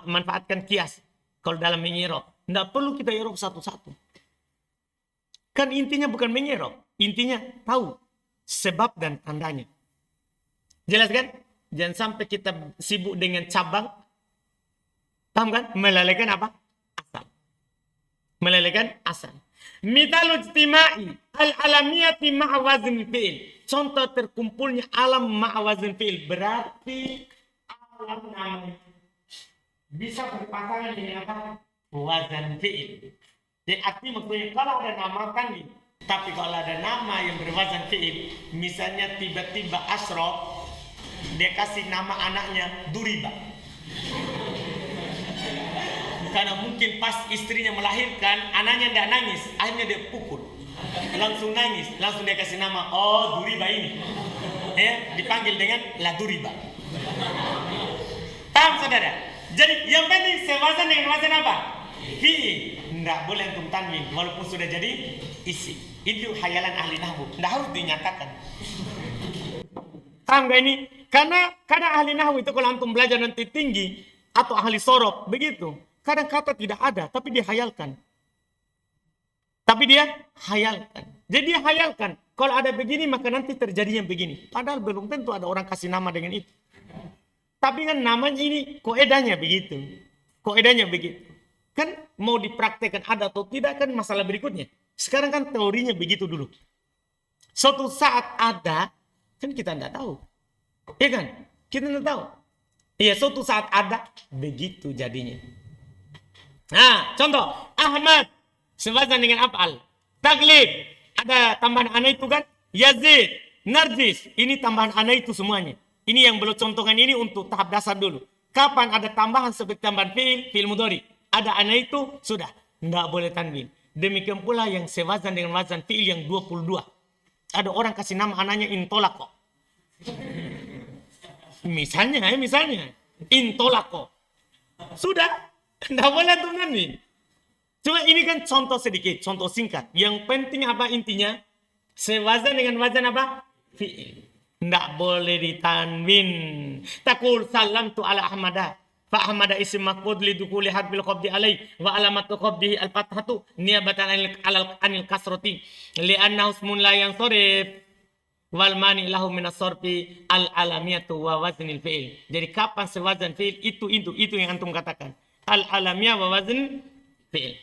manfaatkan kias. Kalau dalam mengi'rab. Tidak perlu kita i'rab satu-satu. Kan intinya bukan mengi'rab. Intinya tahu sebab dan tandanya. Jelas kan? Jangan sampai kita sibuk dengan cabang. Paham kan? Melalaikan apa? Asal. Melelekan asal. Mithal ijtima'i al-alamiyati ma'a wazn fi'il. Contoh terkumpulnya alam ma'a wazn fi'il. Berarti alam nama bisa berpasangan dengan apa? Wazn fi'il. Jadi arti maksudnya kalau ada nama kan ini. Tapi kalau ada nama yang berwazn fi'il. Misalnya tiba-tiba Ashraf. Dia kasih nama anaknya Duriba. Karena mungkin pas istrinya melahirkan, anaknya tidak nangis, akhirnya dia pukul, langsung nangis, langsung dia kasih nama, oh Duriba ini, ya dipanggil dengan La Duriba. Paham saudara? Jadi yang penting sewazan dengan wazan apa? Fi'il, tidak boleh antum tanwin, walaupun sudah jadi isi. Itu khayalan ahli nahwu, tidak harus dinyatakan. Paham gak ini? Karena kadang ahli nahwu itu kalau antum belajar nanti tinggi atau ahli sorof begitu. Kadang kata tidak ada, tapi dia hayalkan. Jadi dia hayalkan. Kalau ada begini, maka nanti terjadinya begini. Padahal belum tentu ada orang kasih nama dengan itu. Tapi kan namanya ini, koedanya begitu. Kan mau dipraktekkan ada atau tidak kan masalah berikutnya. Sekarang kan teorinya begitu dulu. Suatu saat ada, kan kita tidak tahu. Iya kan? Kita tidak tahu. Iya, suatu saat ada, begitu jadinya. Nah, contoh Ahmad sewazan dengan af'al. Taglib ada tambahan ana itu kan? Yazid, Narjis, ini tambahan ana itu semuanya. Ini yang belum contohkan ini untuk tahap dasar dulu. Kapan ada tambahan seperti tambahan fi'il mudhari, ada ana itu sudah enggak boleh tanwin. Demikian pula yang sewazan dengan wazan fi'il yang 22. Ada orang kasih nama anaknya Intolako. Misalnya Intolako. Sudah tidak boleh tuh tanwin. Cuma ini kan contoh sedikit, contoh singkat. Yang penting apa intinya? Sewazan dengan wazan apa? Fi'il. Tidak boleh ditanwin. Taqul salamtu ala Ahmada. Fa Ahmada isim maf'ul lidukuli harfil qabdi alaih wa alamatu qabdihi al-fathatu niyabatan anil kasrati li'annahu ismun la yansarif wal mani lahu min as-sarfi al-alamiyatu wa waznil fi'il. Jadi kapan sewazan fi'il itu yang antum katakan. Al-alamiyah wa wazn fi'il.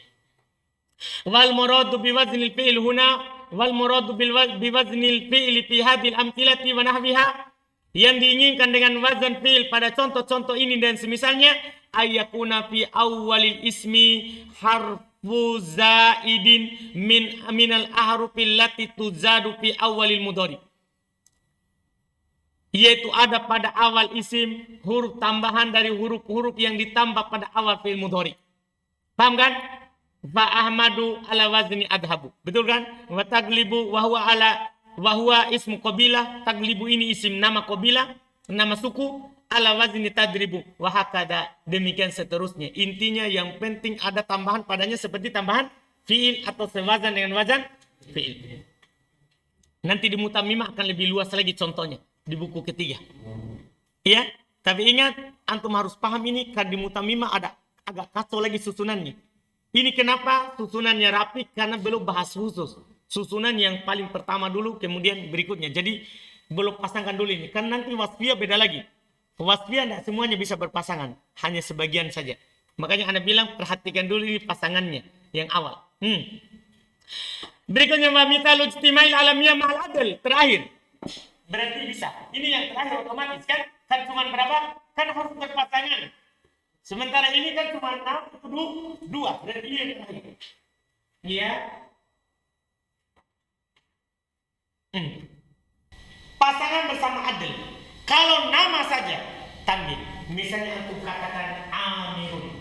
Wal muradu bi waznil fi'il huna wal muradu bi waznil fi'il fi hadhil amthilati wa nahwiha. Yang diinginkan dengan wazan fi'il pada contoh-contoh ini dan semisalnya ayakuna fi awwalil ismi harfu zaidin minal ahrufil lati tuzadu fi awwalil mudhari. Yaitu ada pada awal isim huruf tambahan dari huruf-huruf yang ditambah pada awal fi'il mudhari. Paham kan? Fa ahmadu ala wazni adhabu. Betul kan? Wa taglibu wa huwa ismu qabilah. Taglibu ini isim nama qabilah, nama suku, ala wazni tadribu wa hakada. Demikian seterusnya. Intinya yang penting ada tambahan padanya seperti tambahan fi'il atau sewazan dengan wazan fi'il. Nanti di mutamimah akan lebih luas lagi contohnya di buku ketiga. Ya, tapi ingat antum harus paham ini kan di mutamimah ada agak kacau lagi susunannya. Ini kenapa susunannya rapi? Karena belum bahas khusus. Susunan yang paling pertama dulu, kemudian berikutnya. Jadi belum pasangkan dulu ini. Kan nanti wasfiyah beda lagi. Wasfiyah tidak semuanya bisa berpasangan. Hanya sebagian saja. Makanya Anda bilang perhatikan dulu ini pasangannya yang awal. Berikutnya mithal ijtima'il alamiyah ma'al adl. Terakhir. Berarti bisa. Ini yang terakhir otomatis kan? Kan cuma berapa? Kan harus berpasangan. Sementara ini kan cuma 6 itu 2. Berarti ini yang terakhir. Iya. Pasangan bersama adil. Kalau nama saja tanwin. Misalnya aku katakan Amirun.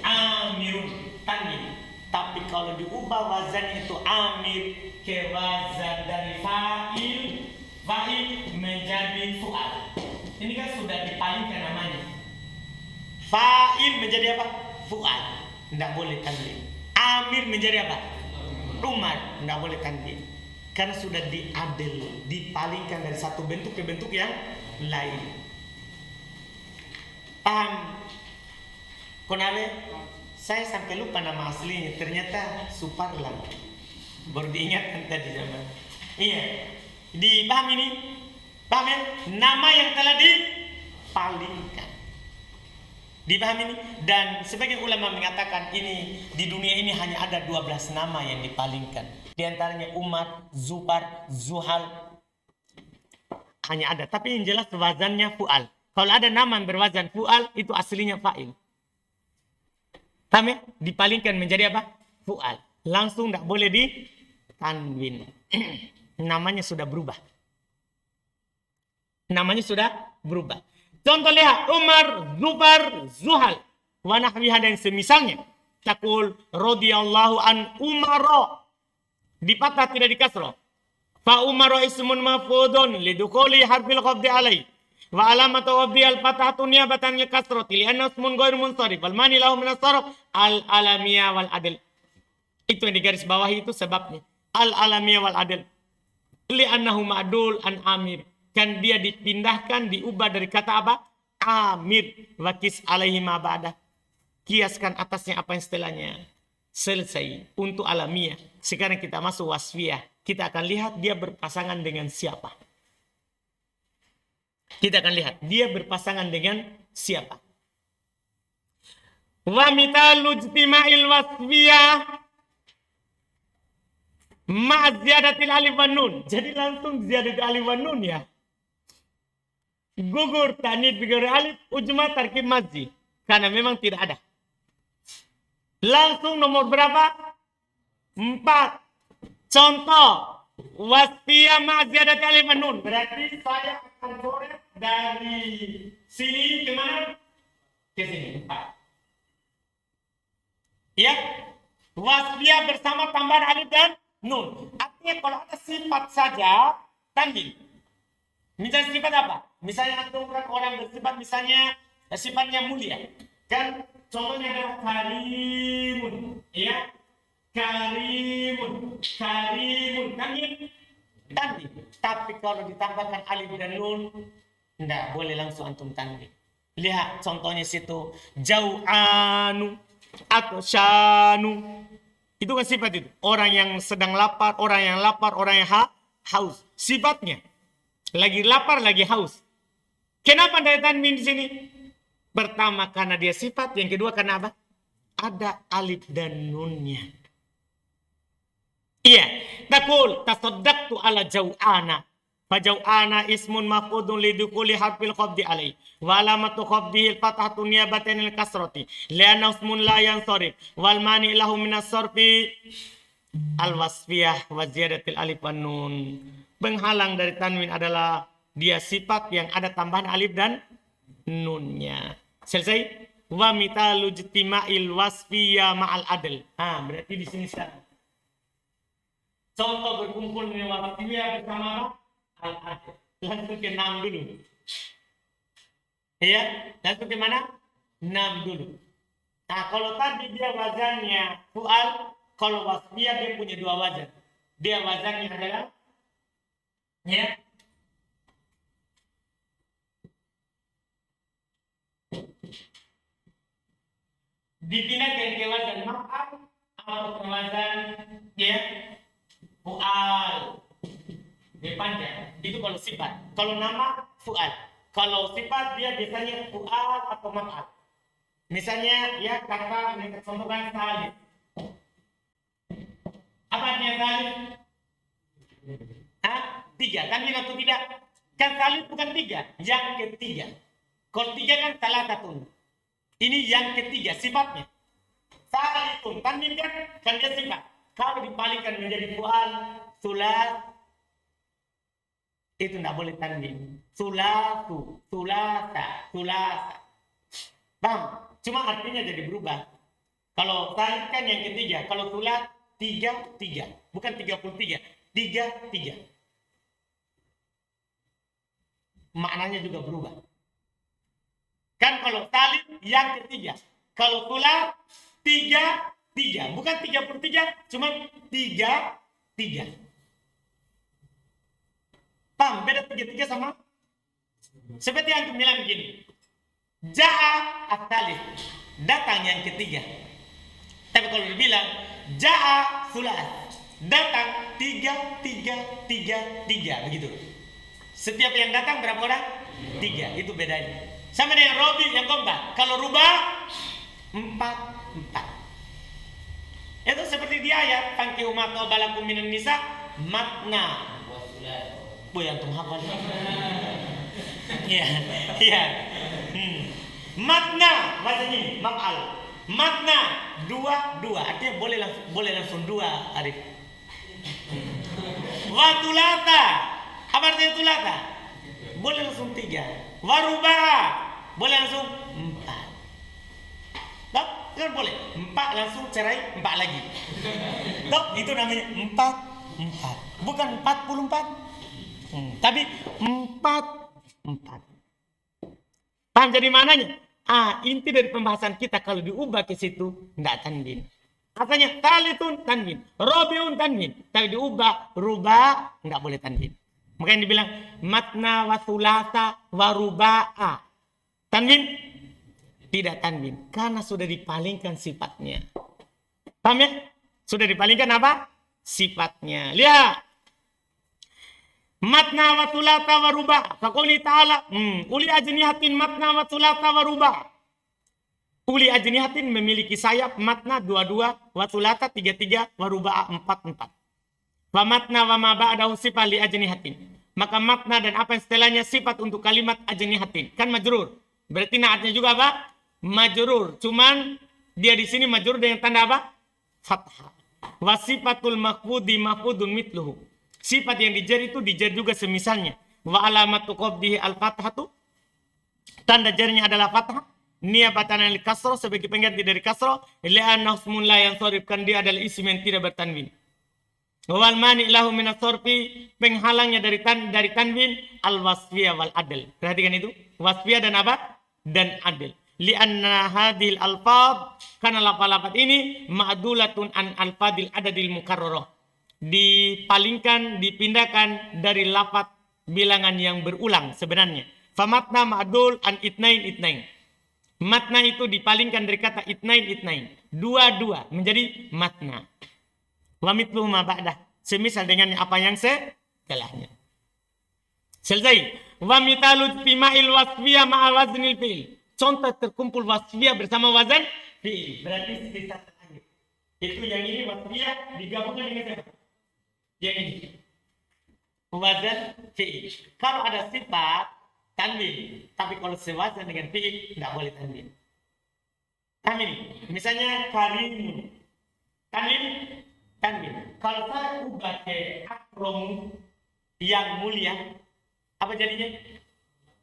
Amirun tanwin. Tapi kalau diubah wazannya itu Amir ke wazan dari fa'il, fa'il menjadi fu'al. Ini kan sudah dipalingkan namanya. Fa'il menjadi apa? Fu'al. Tidak boleh tanwin. Amir menjadi apa? Umar. Tidak boleh tanwin. Karena sudah diadil, dipalingkan dari satu bentuk ke bentuk yang lain. Paham? Konawe? Saya sampai lupa nama aslinya. Ternyata Suparlan. Baru diingatkan tadi zaman. Iya. Dipaham ini? Paham ya? Nama yang telah dipalingkan. Dipaham ini? Dan sebagian ulama mengatakan ini di dunia ini hanya ada 12 nama yang dipalingkan. Di antaranya Umar, Zufar, Zuhal. Hanya ada. Tapi yang jelas wazannya fu'al. Kalau ada nama yang berwazan fu'al, itu aslinya fa'il. Paham ya? Dipalingkan menjadi apa? Fu'al. Langsung tidak boleh ditanwin. Namanya sudah berubah. Namanya sudah berubah. Contoh lihat. Umar, Zufar, Zuhal. Wa nahwiha dan semisalnya. Taqul radhiyallahu an Umaro. Dipatah tidak dikasroh. Fa Umaro ismun mafudun lidukuli harfil qabdi alaih. Wa alamatu qabdi al-fatahatu niyabatan likasroti. Lianna ismun ghairu munsharif. Wal mani lahu minas sarf al-alamiyah wal adil. Itu yang di garis bawah itu sebabnya. Al-alamiyah wal adil. Li'annahu ma'dul an amir. Kan dia dipindahkan, diubah dari kata apa? Amir. Wakis alaihi ma ba'dah. Kiaskan atasnya apa yang setelahnya. Selesai. Untuk alamiah. Sekarang kita masuk wasfiyah. Kita akan lihat dia berpasangan dengan siapa. Kita akan lihat dia berpasangan dengan siapa. Wa mitalu ijtima'il wasfiyah ma ziyadatil alif wan nun. Jadi langsung ziyadatil alif wan nun ya. Gugur tanid bigari alif ujma tarkib mazzi. Karena memang tidak ada. Langsung nomor berapa? 4. Contoh. Wasfiyah ma ziyadatil alif wan nun. Berarti saya akan coret dari sini ke mana? Ke sini. 4. Ya. Wasfiyah bersama tambahan alif dan nun. Artinya kalau ada sifat saja, tanwin. Misalnya sifat apa? Misalnya antum orang bersifat misalnya sifatnya mulia. Kan contohnya adalah karimun. Ya. Karimun. Karimun. Tanwin. Tanwin. Tapi kalau ditambahkan alif dan nun, tidak boleh langsung antum tanwin. Lihat contohnya situ. Jau'anu atau syanu. Itu kan sifat itu. Orang yang sedang lapar, orang yang haus. Sifatnya. Lagi lapar, lagi haus. Kenapa ada tanwin di sini? Pertama karena dia sifat, yang kedua karena apa? Ada alif dan nunnya. Iya, taqul tasaddaqtu ala jau'ana. Fajau'ana ismun maf'udun lidukuli harfil qabdi alaih. Wa alamatu qabdihi al-fathatu niyabatan al-kasrati. Lianna ismun la yansarif. Wal mani lahu minas sarfi al-wasfiyah wa ziyadatil alif wan nun. Penghalang dari tanwin adalah dia sifat yang ada tambahan alif dan nunnya. Selesai? Wa mitalu ijtima'il wasfiyah ma'al adl. Berarti di sini sekarang. Contoh berkumpulnya wasfiyah bersama al-adl. Langsung ke 6 dulu. Ya, langsung ke mana? 6 dulu. Nah, kalau tadi dia wazannya fu'al, kalau wasfiyah dia punya 2 wazan. Dia wazannya adalah ya. Dipindahkan ke wazan maf'al atau ke wazan ya fu'al. Dia panjang. Itu kalau sifat. Kalau nama fu'al. Kalau sifat dia biasanya fu'al atau maf'al. Misalnya ya kata mereka contohkan salib. Apa artinya salib? 3. Tanwin atau tidak? Kan salib bukan 3. Yang ketiga. Kalau 3 kan salah satu. Ini yang ketiga sifatnya. Salitun tanwin kan dia sifat. Kalau dipalingkan menjadi fu'al, sulas, itu tidak boleh tanwin. Sulatu, sulasa, sulasa. Paham? Cuma artinya jadi berubah. Kalau salit kan yang ketiga. Kalau sulat, 3. Bukan 33. 3. Maknanya juga berubah. Kan kalau salit yang ketiga. Kalau sulat, 3. Bukan 33. Cuma 3. Paham? Beda 3 sama? Seperti yang bilang begini. Ja'a at-talith. Datang yang ketiga. Tapi kalau dibilang ja'a sulas. Datang 3. Begitu. Setiap yang datang berapa orang? 3. Itu bedanya. Sama dengan robi yang keempat. Kalau rubah 4. Itu seperti di ayat fankihu ma qabalakum minan nisa matna. Boy antum hafal. Iya. Matna bahasa ini maf'al. Matna 2. Artinya boleh langsung 2, Arif. Wa tulata. Apa artinya tulata? Boleh langsung 3. Wa ruba'a. Boleh langsung 4. Tok, kan boleh. 4 langsung cerai 4 lagi. Tok, itu namanya 4. Bukan 44. Tapi 4. Paham jadi mananya? Inti dari pembahasan kita kalau diubah ke situ tidak tanwin. Katanya talitun tanwin, robiun tanwin. Tapi diubah rubah tidak boleh tanwin. Makanya dibilang matna wa sulasa wa ruba'a. Tanwin? Tidak tanwin karena sudah dipalingkan sifatnya. Paham ya? Sudah dipalingkan apa? Sifatnya. Lihat. Matna wa thulatha wa ruba. Faquli ta'ala, uli ajnihatin matna wa thulatha wa ruba. Uli ajnihatin memiliki sayap matna 2, wa thulatha 3, wa ruba 4. Wa matna wa ma ba'dahu sifat li ajnihatin. Maka matna dan apa yang setelahnya sifat untuk kalimat ajnihatin. Kan majrur. Berarti naatnya juga apa? Majrur. Cuman dia di sini majrur dengan tanda apa? Fathah. Wa sifatul maqbudi maqbudun mitluhu. Sifat yang dijar itu dijar juga semisalnya. Wa alamatu qabdihi al-fathatu. Tanda jarnya adalah fathah. Niyabatan al-kasroh sebagai pengganti dari kasroh. Li'anna husmun la yang sorifkan dia adalah isim yang tidak bertanwin. Wal mani lahu minas sorfi. Penghalangnya dari tanwin al-wasfiyah wal adl. Perhatikan itu. Wasfiyah dan apa? Dan adl. Li'anna hadhil alfad. Karena lafaz-lafaz ini ma'dulatun an alfadil adadil mukarrarah. Dipindahkan dari lafaz bilangan yang berulang sebenarnya. Famatna ma'dul an itnain. Matna itu dipalingkan dari kata itnain. 2 menjadi matna. Wa mithluhu ma ba'dah. Semisal dengan apa yang setelahnya. Selesai. Wa mithalu istima'il wasfiyah ma'a waznil fi'il. Contoh terkumpul wasfiyah bersama wazan fi'il. Berarti sisa terakhir. Itu yang ini wasfiyah digabungkan dengan siapa? Yang ini wazan fi'il. Kalau ada sifat tanwin, tapi kalau sewazan dengan fi'il tidak boleh tanwin. Tanwin, misalnya karimun, tanwin. Kalau saya ubah ke akrom yang mulia, apa jadinya?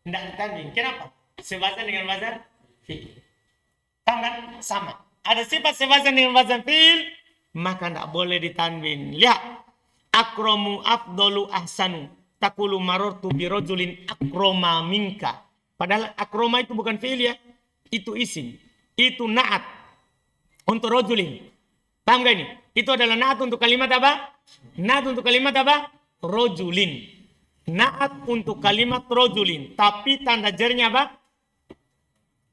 Tidak tanwin. Kenapa? Sewazan dengan wazan fi'il. Tahu kan? Sama. Ada sifat sewazan dengan wazan fi'il, maka tidak boleh ditanwin. Lihat. Akromu afdolu ahsanu. Takulu marortu birojulin akroma minka. Padahal akroma itu bukan fi'il ya. Itu isim. Itu na'at. Untuk rojulin. Paham gak ini? Itu adalah na'at untuk kalimat apa? Na'at untuk kalimat apa? Rojulin. Na'at untuk kalimat rojulin. Tapi tanda jarnya apa?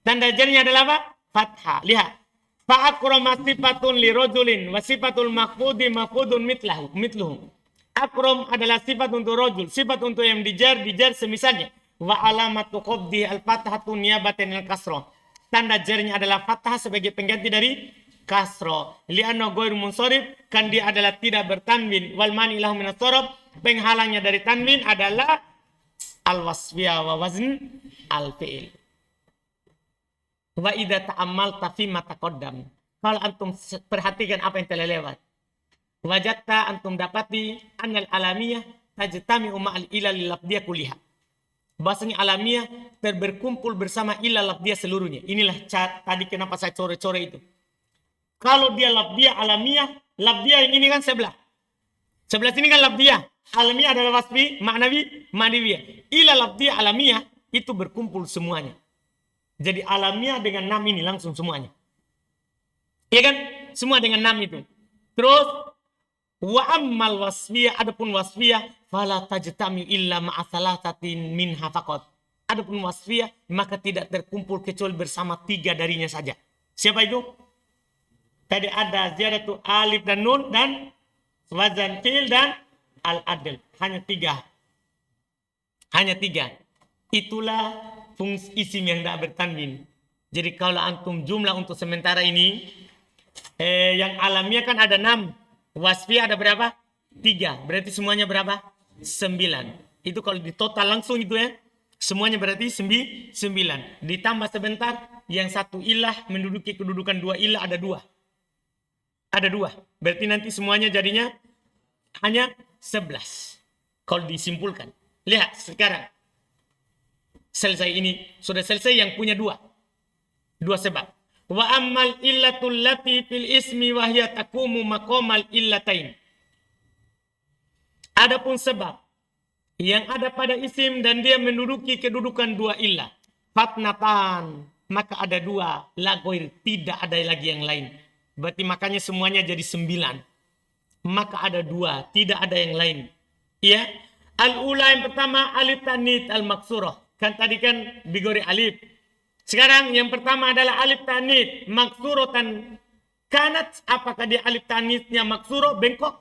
Tanda jarnya adalah apa? Fathah. Lihat. Fa'akroma sifatun li rojulin. Wa sifatul maqbudi maqbudun mitluhu. Akrom adalah sifat untuk rojul. Sifat untuk yang dijar semisalnya. Wa alamatu qabdi al-fathatu niyabatan al-kasroh. Tanda jarnya adalah fathah sebagai pengganti dari kasroh. Li'anna ghairu munsorif. Kan dia adalah tidak bertanwin. Wal mani lahu minas sorof. Penghalangnya dari tanwin adalah al-wasfiyah wa wazn al-fi'il. Wa idza ta'ammalta fi ma taqaddam. Kalau antum perhatikan apa yang telah lewat. Wajatta antum dapati anal alamiah tajtami'u ma'al ilal lafdiyah kuliha. Bahasanya alamiah berkumpul bersama ilal lafdiyah seluruhnya. Inilah tadi kenapa saya core-core itu. Kalau dia lafdiyah alamiah, lafdiyah yang ini kan sebelah. Sebelah sini kan lafdiyah. Alamiah adalah wasfi, ma'nawi, ma'nawiyah. Ilal lafdiyah alamiah itu berkumpul semuanya. Jadi alamiah dengan nam ini langsung semuanya. Iya kan? Semua dengan nam itu. Terus wa ammal wasfiyah, adapun wasfiyah fala tajtami illa ma'a thalathatin minha faqat. Adapun wasfiyah maka tidak terkumpul kecuali bersama 3 darinya saja. Siapa itu? Tadi ada ziyadatu alif dan nun dan wazan fi'il dan al-adl. Hanya 3. Hanya 3. Itulah fungsi isim yang tidak bertanwin. Jadi kalau antum jumlah untuk sementara ini yang alamiah kan ada 6. Wasfiyah ada berapa? 3. Berarti semuanya berapa? 9. Itu kalau di total langsung itu ya. Semuanya berarti 9. Ditambah sebentar. Yang 1 ilah menduduki kedudukan 2 ilah ada 2. Ada 2. Berarti nanti semuanya jadinya hanya 11. Kalau disimpulkan. Lihat sekarang. Selesai ini. Sudah selesai yang punya 2. 2 sebab. Wa ammal illatul lati fil ismi wahya takumu maqamal illatain. Adapun sebab yang ada pada isim dan dia menduduki kedudukan 2 illah. Fatnatan, maka ada 2 lagoir, tidak ada lagi yang lain. Berarti makanya semuanya jadi 9. Maka ada 2, tidak ada yang lain. Ya, al-ula yang pertama alif tanit al-maksurah. Kan tadi kan bigori alif. Sekarang yang pertama adalah alif tanit maksuratan kanat. Apakah dia alif tanitnya maksuro bengkok?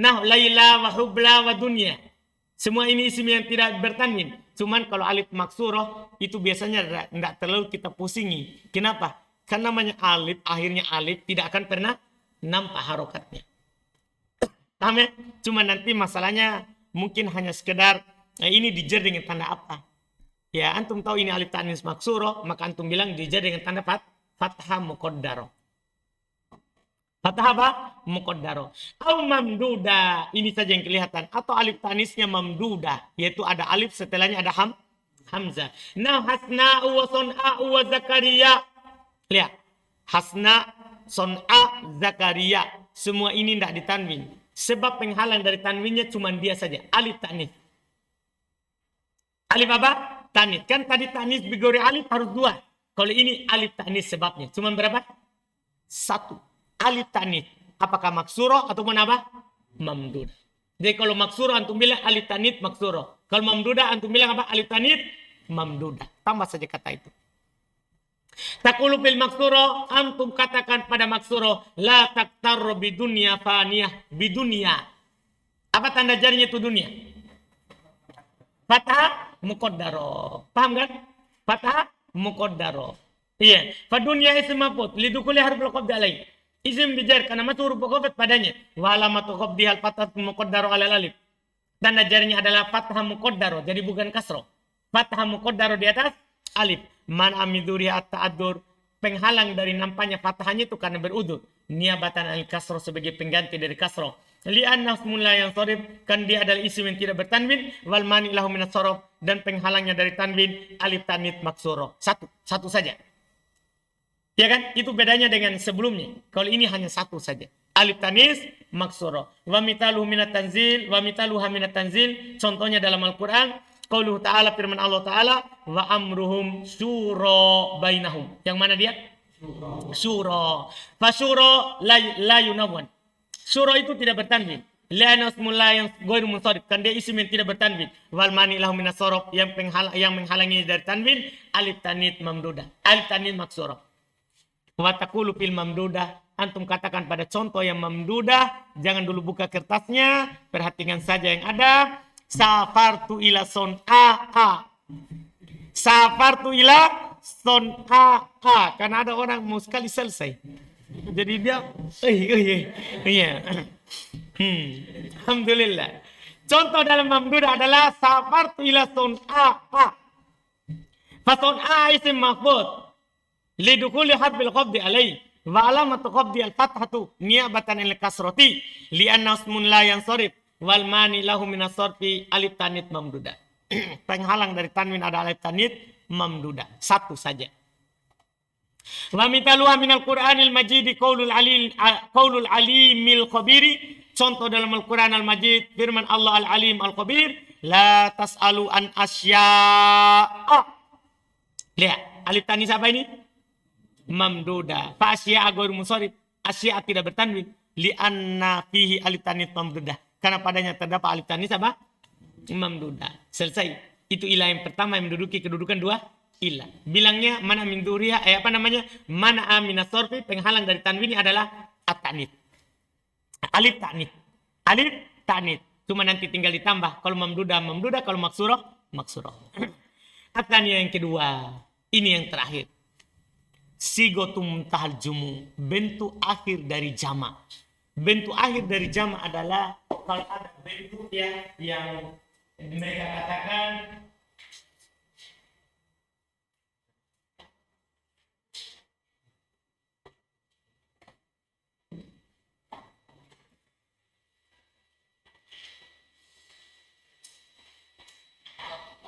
Nah, laila wa hubla wa dunya. Semua ini isim yang tidak bertanwin. Cuman kalau alif maksuro itu biasanya tidak terlalu kita pusingi. Kenapa? Karena namanya alif, akhirnya alif tidak akan pernah nampak harokatnya. Paham ya? Cuma nanti masalahnya mungkin hanya sekedar ini dijer dengan tanda apa? Ya, antum tahu ini alif tanis maksuro, maka antum bilang dijar dengan tanda fathah muqaddaro. Fathah apa? Muqaddaro. Au mamduda, ini saja yang kelihatan. Atau alif tanisnya mamduda, yaitu ada alif setelahnya ada hamzah. Nah, hasna wa son'a wa zakaria. Lihat. Hasna, son'a, zakaria. Semua ini tidak ditanwin. Sebab penghalang dari tanwinnya cuma dia saja. Alif tanis. Alif apa? Tanis. Kan tadi tanis bigori alif harus 2. Kalau ini alif tanis sebabnya. Cuma berapa? 1. Alif tanis. Apakah maksuro ataupun apa? Mamdudah. Jadi kalau maksuro antum bilang alif tanis maksuro. Kalau mamdudah antum bilang apa? Alif tanis mamdudah. Tambah saja kata itu. Takulu fil maksuro. Antum katakan pada maksuro. La taktarro bidunya faniyah. Bidunya. Apa tanda jarinya itu dunia? Fathah muqaddaro. Paham kan? Fathah muqaddaro. Iya. Fadunya isim maf'ul. Lidukuli harful qabdi alaih. Isim dijar karena masuk huruf qabd padanya. Wa alamatu qabdi al fathah muqaddaro alal alif. Dan jarinya adalah fathah muqaddaro. Jadi bukan kasro. Fathah muqaddaro di atas alif. Man amiduri at-ta'addur. Penghalang dari nampaknya fathahnya itu karena berudur. Niabatan al-kasro sebagai pengganti dari kasro. Li'anna ismun la yansharif, kan dia adalah isim yang tidak bertanwin, wal mani lahu minas sharaf, dan penghalangnya dari tanwin alif tanit maksuro. Satu saja. Ya kan? Itu bedanya dengan sebelumnya. Kalau ini hanya 1 saja. Alif tanis maksuro. Wa mitaluhu minat tanzil, wa mitaluha minat tanzil. Contohnya dalam Al-Qur'an, qauluhu ta'ala, firman Allah Ta'ala, wa amruhum syura bainahum. Yang mana dia? Syura. Fa syura la yunawwan. Syura itu tidak bertanwin. Li'anna ismul la yang ghairu munsharif, kan dia isim yang tidak bertanwin. Wal mani lahu minas sharaf, yang menghalangi dari tanwin alif tanit mamdudah. Alif tanit maksura. Wa taqulu fil mamdudah, antum katakan pada contoh yang mamdudah, jangan dulu buka kertasnya, perhatikan saja yang ada. Safartu ila son'a. Safartu ila son'a. Karena ada orang mau sekali selesai. Jadi dia, iya. Alhamdulillah. Contoh dalam mamdudah adalah safartu ila son'a. Fa son'a isim maf'ul. Lidukuli harfil qabdi alaih. Wa alamatu qabdi al-fathatu niyabatan il kasrati li'anna ismun la yansarif wal mani lahu minas sarfi alif tanit mamduda. Penghalang dari tanwin ada alif tanit mamduda. Satu saja. Wa mitaluha minal Qur'anil Majid qaulul alimil khabiri. Contoh dalam Al-Quran Al-Majid firman Allah Al-Alim Al-Khabir, la tas'alu an asya'a. Lihat, alif tanis apa ini? Mamduda. Fa asya'a ghairu munsharif. Asya'a tidak bertanwin li anna fihi alif tanis mamduda. Karena padanya terdapat alif tanis apa? Mamduda. Selesai. Itu ilah yang pertama yang menduduki kedudukan dua ilah. Bilangnya mana min duriya, mana minas sarfi, penghalang dari tanwin adalah at-ta'nits. Alif ta'nits. Alif ta'nits. Cuma nanti tinggal ditambah. Kalau mamduda, mamduda. Kalau maksurah, maksurah. Atanya yang kedua. Ini yang terakhir. Sigotum muntahal jumu. Bentuk akhir dari jama'. Bentuk akhir dari jama' adalah kalau ada bentuk yang mereka katakan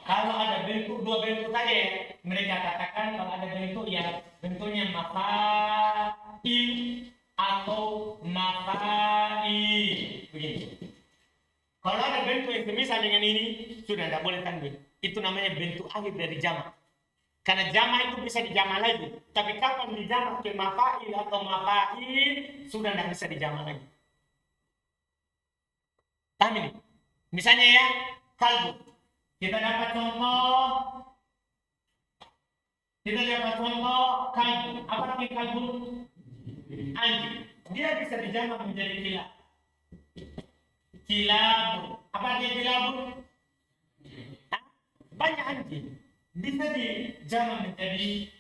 kalau ada bentuk, dua bentuk saja ya. Mereka katakan kalau ada bentuk yang bentuknya mafa'il atau mafa'il. Begini. Kalau ada bentuk yang semisal dengan ini, sudah tidak boleh tanwin. Itu namanya bentuk akhir dari jama'. Karena jama' itu bisa dijama' lagi. Tapi kapan dijama' ke mafa'il atau mafa'il, sudah tidak bisa dijama' lagi. Paham ini? Misalnya ya, kalbu. Kita dapat contoh kalbu. Apa arti kalbu? Anjing. Dia bisa dijama' menjadi kilab. Kilabun. Apa arti kilabun? Banyak anjing. Bisa dijama' menjadi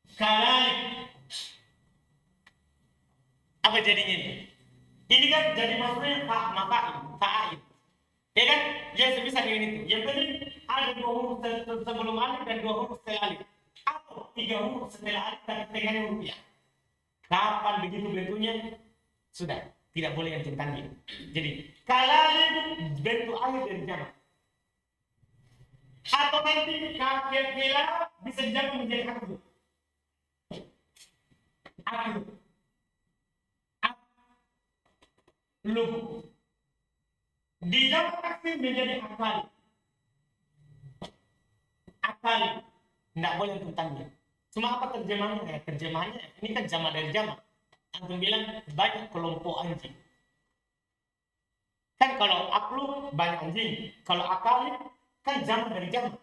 kalalik. Apa jadinya ini? Ini kan jadi maksudnya fa'ail. Ya kan? Ya sebisa dengan itu. Yang penting ada dua huruf sebelum alif dan dua huruf setelah alif. Atau tiga huruf setelah alif dan tengahnya huruf ya. Kapan begitu bentuknya? Sudah. Tidak boleh yang tanwin. Jadi, kalalik bentuk akhir dari jama'. Atau nanti kafir bisa dijama' menjadi akdu. Lubu. Di jama' taksir menjadi akali. Tidak boleh untuk tanwin. Cuma apa terjemahannya? Terjemahannya ini kan jama' dari jama'. Antum bilang banyak kelompok anjing. Kan kalau aklu banyak anjing. Kalau akali kan jama' dari jama'.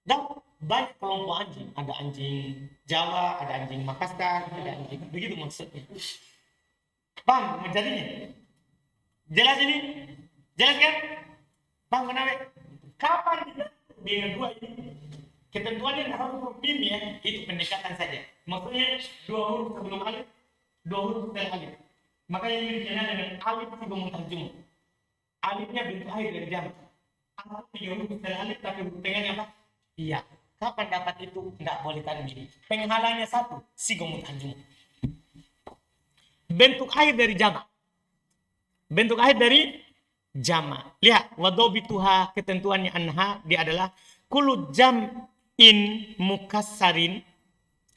Dan banyak kelompok anjing. Ada anjing Jawa, ada anjing Makassar, ada anjing. Begitu maksudnya. Paham menjadinya? Jelas ini? Jelas kan? Paham kenapa? Kapan dengan dua ini? Ketentuannya tidak harus huruf mim ya. Itu pendekatan saja. Maksudnya dua huruf sebelum alif, dua huruf setelah alif. Makanya ini dikenal dengan alif tiga muntarjum. Alifnya bentuk akhir dari jama'. Alif tiga huruf setelah alif, tapi huruf tengahnya apa? Iya. Kapan dapat itu? Tidak boleh tanwin. Penghalangnya satu, sigo muntarjum. Bentuk akhir dari jama'. Bentuk akhir dari jama'. Lihat, wadobituha, ketentuannya anha, dia adalah kullu jam'in mukassarin,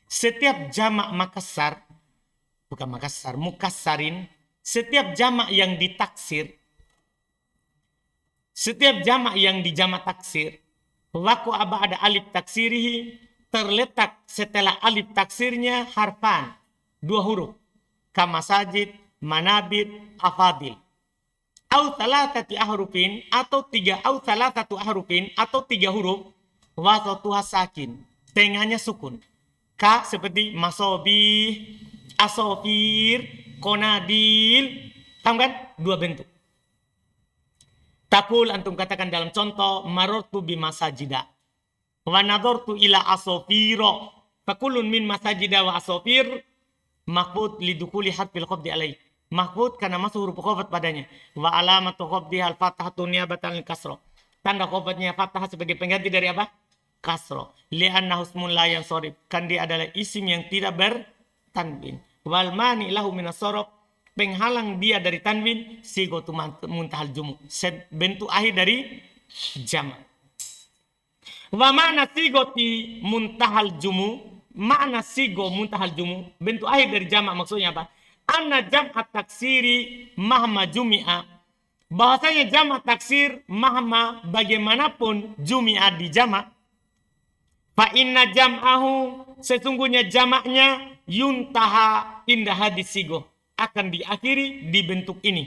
setiap jama' makassar, bukan makassar, mukassarin, setiap jama' yang ditaksir, setiap jama' yang dijama' taksir, waku aba ada alif taksirihi, terletak setelah alif taksirnya harfan, dua huruf, kamasajid, manabid, afadil. Au salatati ahrufin, atau tiga huruf, wasatuha sakin, tengahnya sukun. Ka seperti masobih, asofir, konadil. Paham kan? Dua bentuk. Takul antum katakan dalam contoh, marortu bimasajida wa nadortu ila asofiro. Fakulun min masajida wa asofir makbud lidukuli harfil qabdi alaih. Mahfud karena masuk huruf khafat padanya. Wa alamatu khafdiha al-fathatu niyabatan al-kasra. Tanda khafatnya fathah sebagai pengganti dari apa? Kasra. Li'annahu ismun la yansharif. Kan dia adalah isim yang tidak bertanwin. Wal mani lahu minas sarf. Penghalang dia dari tanwin sigatu muntahal jumu. Bentuk akhir dari jamak. Wa makna sigoti muntahal jumu, makna sigo muntahal jumu, bentuk akhir dari jamak maksudnya apa? Anna jam'at taksiri mahma jumi'a. Bahasanya jamak taksir mahma bagaimanapun jumi'a di jamak. Fa inna jam'ahu, sesungguhnya jamaknya yuntaha indah hadis sigo, akan diakhiri di bentuk ini.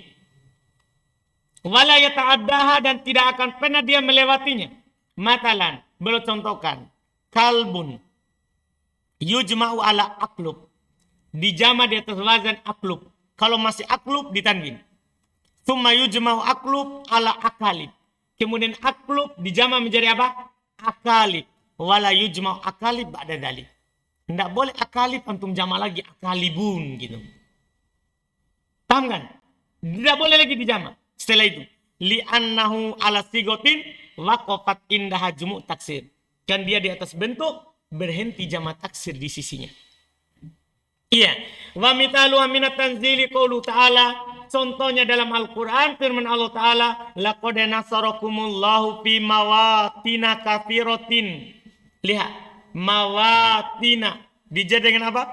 Wala yata'addaha, dan tidak akan pernah dia melewatinya. Matalan, belum contohkan. Kalbun yujma'u ala aklub. Dijama di atas wazan aklub. Kalau masih aklub ditanwin. Tsumma yujma'u aklub ala akalib. Kemudian aklub dijama menjadi apa? Akalib. Wala yujma'u akalib ba'da dzalik. Tidak boleh akalib antum jama lagi akalibun gitu. Paham kan? Tidak boleh lagi dijama. Setelah itu, li'annahu ala sigotin waqafat indaha jumu' taksir. Kan dia di atas bentuk berhenti jama taksir di sisinya. Iya. Wa mitalu minat tanzili qaulu ta'ala. Contohnya dalam Al-Quran firman Allah Ta'ala. Laqad nasarakumullahu fi mawatina katsiratin. Lihat. Mawatina. Dijad dengan apa?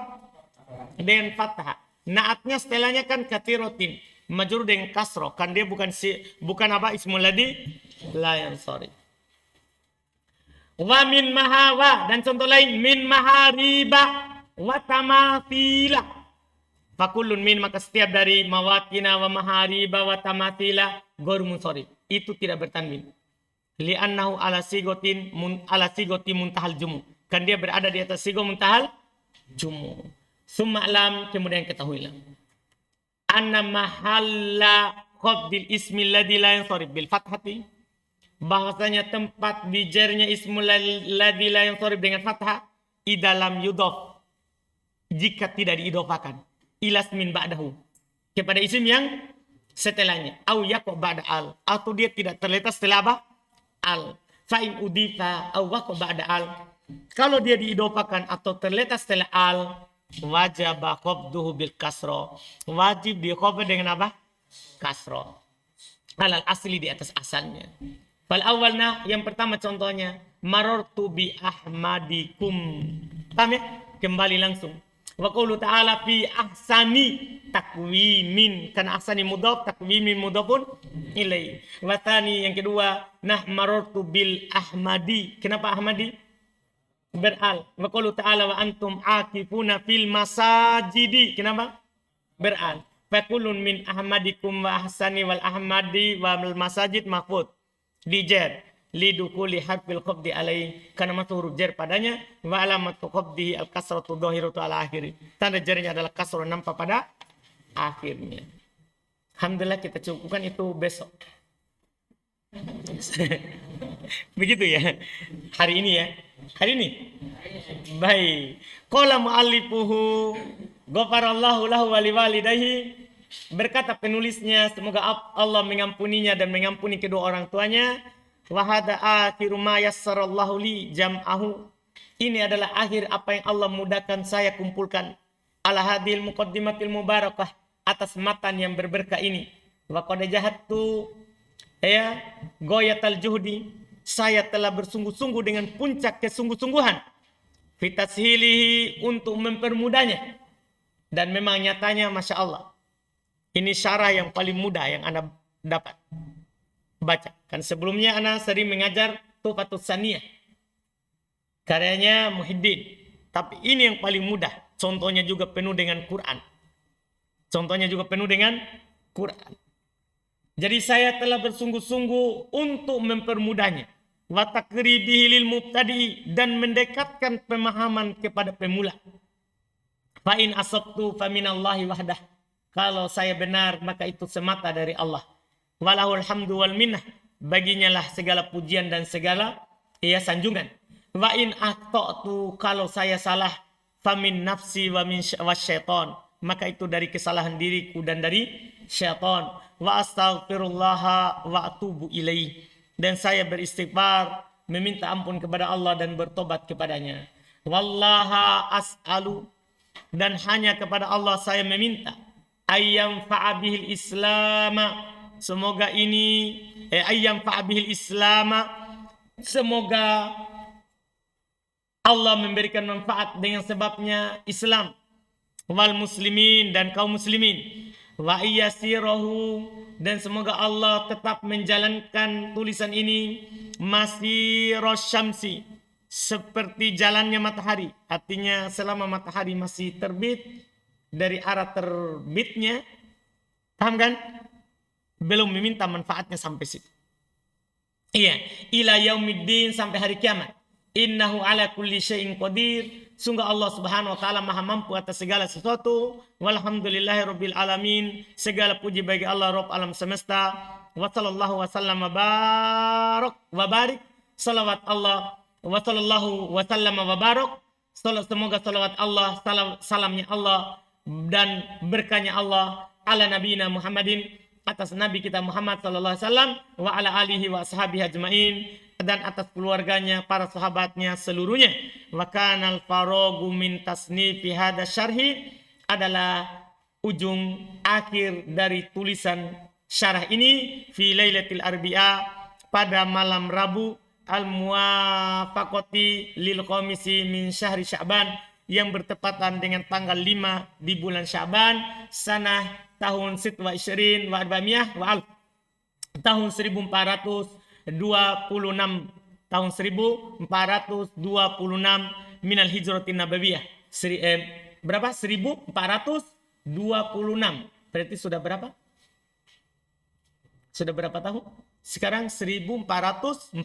Dengan fathah. Naatnya setelahnya kan katsiratin. Majrur dengan kasroh. Kan dia bukan apa? Ismul ladzi la yansharif. Wa min mahawa. Dan contoh lain. Min mahariba. Wa tamathila. Fakullun min, maka setiap dari mawatina wa mahariba wa tamathila ghairu munsharif. Itu tidak bertanwin. Li'annahu ala sigoti muntahal jumu. Kan dia berada di atas sigo muntahal jumu. Summa lam, kemudian ketahuilah. Anna mahalla khafdil ismi alladzi la yansharif bil fathati. Bahasanya tempat bijarnya ismul ladzi la yansharif dengan fathah idalam yudhaf, jika tidak diidofakan ilas min ba'dahu, kepada isim yang setelahnya, au yaqo ba'da al, atau dia tidak terletak setelah apa? Al. Fa in udifa au waqo ba'da al, kalau dia diidofakan atau terletak setelah al, wajib khafduhu bil kasra, wajib dikhafad dengan apa? Kasra. Alal asli, di atas asalnya. Fal awalna, yang pertama contohnya, marartu bi ahmadikum. Paham ya? Kembali langsung. Wa qulu ta'ala fi ahsani takwimin. Karena ahsani mudhaf, takwimin mudhafun ilai. Wa tsani, yang kedua, nah marartu bil ahmadi. Kenapa ahmadi? Beral. Wa qulu ta'ala wa antum akifuna fil masajidi. Kenapa? Beral. Fa kullun min ahmadikum wa ahsani wal ahmadi wal masajid mahfud. Dijar lidukuli harfil khafdi alai, karena masuk huruf jar padanya. Wa alamatu khafdihi al kasratu dhahiratu ala akhiri. Tanda jarnya adalah kasrah, nampak pada akhirnya. Alhamdulillah, kita cukupkan itu besok. Begitu ya. Hari ini ya. Hari ini. Baik. Qala muallifuhu ghafarallahu lahu wa liwalidayhi. Berkata penulisnya, semoga Allah mengampuninya dan mengampuni kedua orang tuanya. Wa hadza akhiru ma yassarallahu li jam'ahu. Ini adalah akhir apa yang Allah mudahkan saya kumpulkan. Ala hadil muqaddimatil mubarakah, atas matan yang berberkah ini. Wa qad jahattu ya goyatal juhdi, saya telah bersungguh-sungguh dengan puncak kesungguh-sungguhan. Fitashilihi, untuk mempermudahnya. Dan memang nyatanya Masya Allah, ini syarah yang paling mudah yang Anda dapat baca. Kan sebelumnya Anda sering mengajar Tuhfatus Saniyah, karyanya Muhyiddin. Tapi ini yang paling mudah. Contohnya juga penuh dengan Quran. Jadi saya telah bersungguh-sungguh untuk mempermudahnya. Wa takribihi lil mubtadi, dan mendekatkan pemahaman kepada pemula. Fa in asabtu fa minallahi wahdah. Kalau saya benar, maka itu semata dari Allah. Walahul hamdu wal minnah, baginya lah segala pujian dan segala sanjungan. Wa in akhtatu, kalau saya salah, famin nafsi wa min wasyaiton, maka itu dari kesalahan diriku dan dari syaitan. Wa astaghfirullah wa atubu ilaih. Dan saya beristighfar, meminta ampun kepada Allah dan bertobat kepadanya. Wallaha as'alu, dan hanya kepada Allah saya meminta, ayyam fa'abihil islama, semoga ini ayyam fa'abihil islama, semoga Allah memberikan manfaat dengan sebabnya Islam, wal muslimin, dan kaum muslimin, wa iyasirahu, dan semoga Allah tetap menjalankan tulisan ini masirus syamsi, seperti jalannya matahari. Artinya selama matahari masih terbit, dari arah terbitnya, paham kan? Belum meminta manfaatnya sampai situ. Iya, ila yaumiddin, sampai hari kiamat. Innahu ala kulli syai'in qadir. Sungguh Allah Subhanahu wa taala Maha mampu atas segala sesuatu. Walhamdulillahirabbil alamin. Segala puji bagi Allah Rabb alam semesta. Wa sallallahu wasallam wa barik. Salawat Allah wa sallallahu wasallam wa barak. Semoga salawat Allah, salamnya Allah dan berkahnya Allah ala nabiyina Muhammadin, atas nabi kita Muhammad sallallahu alaihi wasallam, wa ala alihi wa ashabihi ajmain, dan atas keluarganya, para sahabatnya seluruhnya. Wa kanal faragu min tasnifi hada syarhi, adalah ujung akhir dari tulisan syarah ini, fi lailatul arbi'a, pada malam Rabu, al muwafaqati lil khamisi min syahri Sya'ban, yang bertepatan dengan tanggal 5 di bulan Sya'ban, sanah tahun sitwa isyirin wa arba'miyah wa alf, tahun 1426, tahun 1426 minal hijratin nabawiyah. Berapa? 1426. Berarti sudah berapa? Sudah berapa tahun? Sekarang 1443.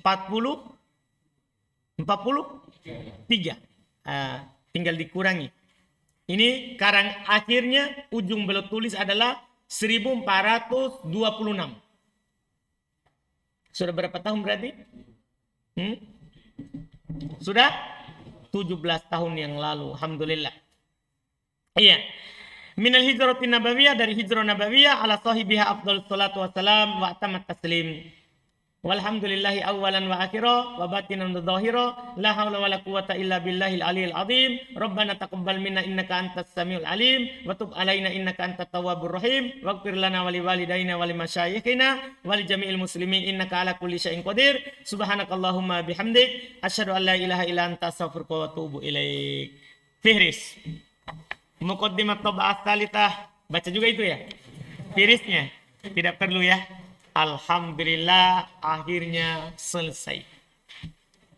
Tinggal dikurangi. Ini karang akhirnya, ujung beliau tulis adalah 1426. Sudah berapa tahun berarti? Sudah 17 tahun yang lalu. Alhamdulillah. Iya. Minal hijratin nabawiyah, dari hijrah nabawiyah, ala sahibiha afdhalus salatu wassalam wa atamat taslim. Walhamdulillahi awalan wa akhira wa batinan wa zahira, la hawla wa la quwata illa billahil aliyil azim. Rabbana taqabbal minna innaka antas samiul alim, wa tub alaina innaka antat tawwabur rahim, waghfir lana wa liwalidayna wa limasyayikhina wa li jami'il muslimin innaka ala kulli syai'in qadir. Subhanakallahumma bihamdik, asyhadu an la ilaha illa anta astaghfiruka wa atubu ilaik. Fihris Muqaddimat Tab'ah Tsalitsah, baca juga itu ya. Firisnya tidak perlu ya. Alhamdulillah akhirnya selesai.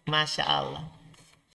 Masya Allah.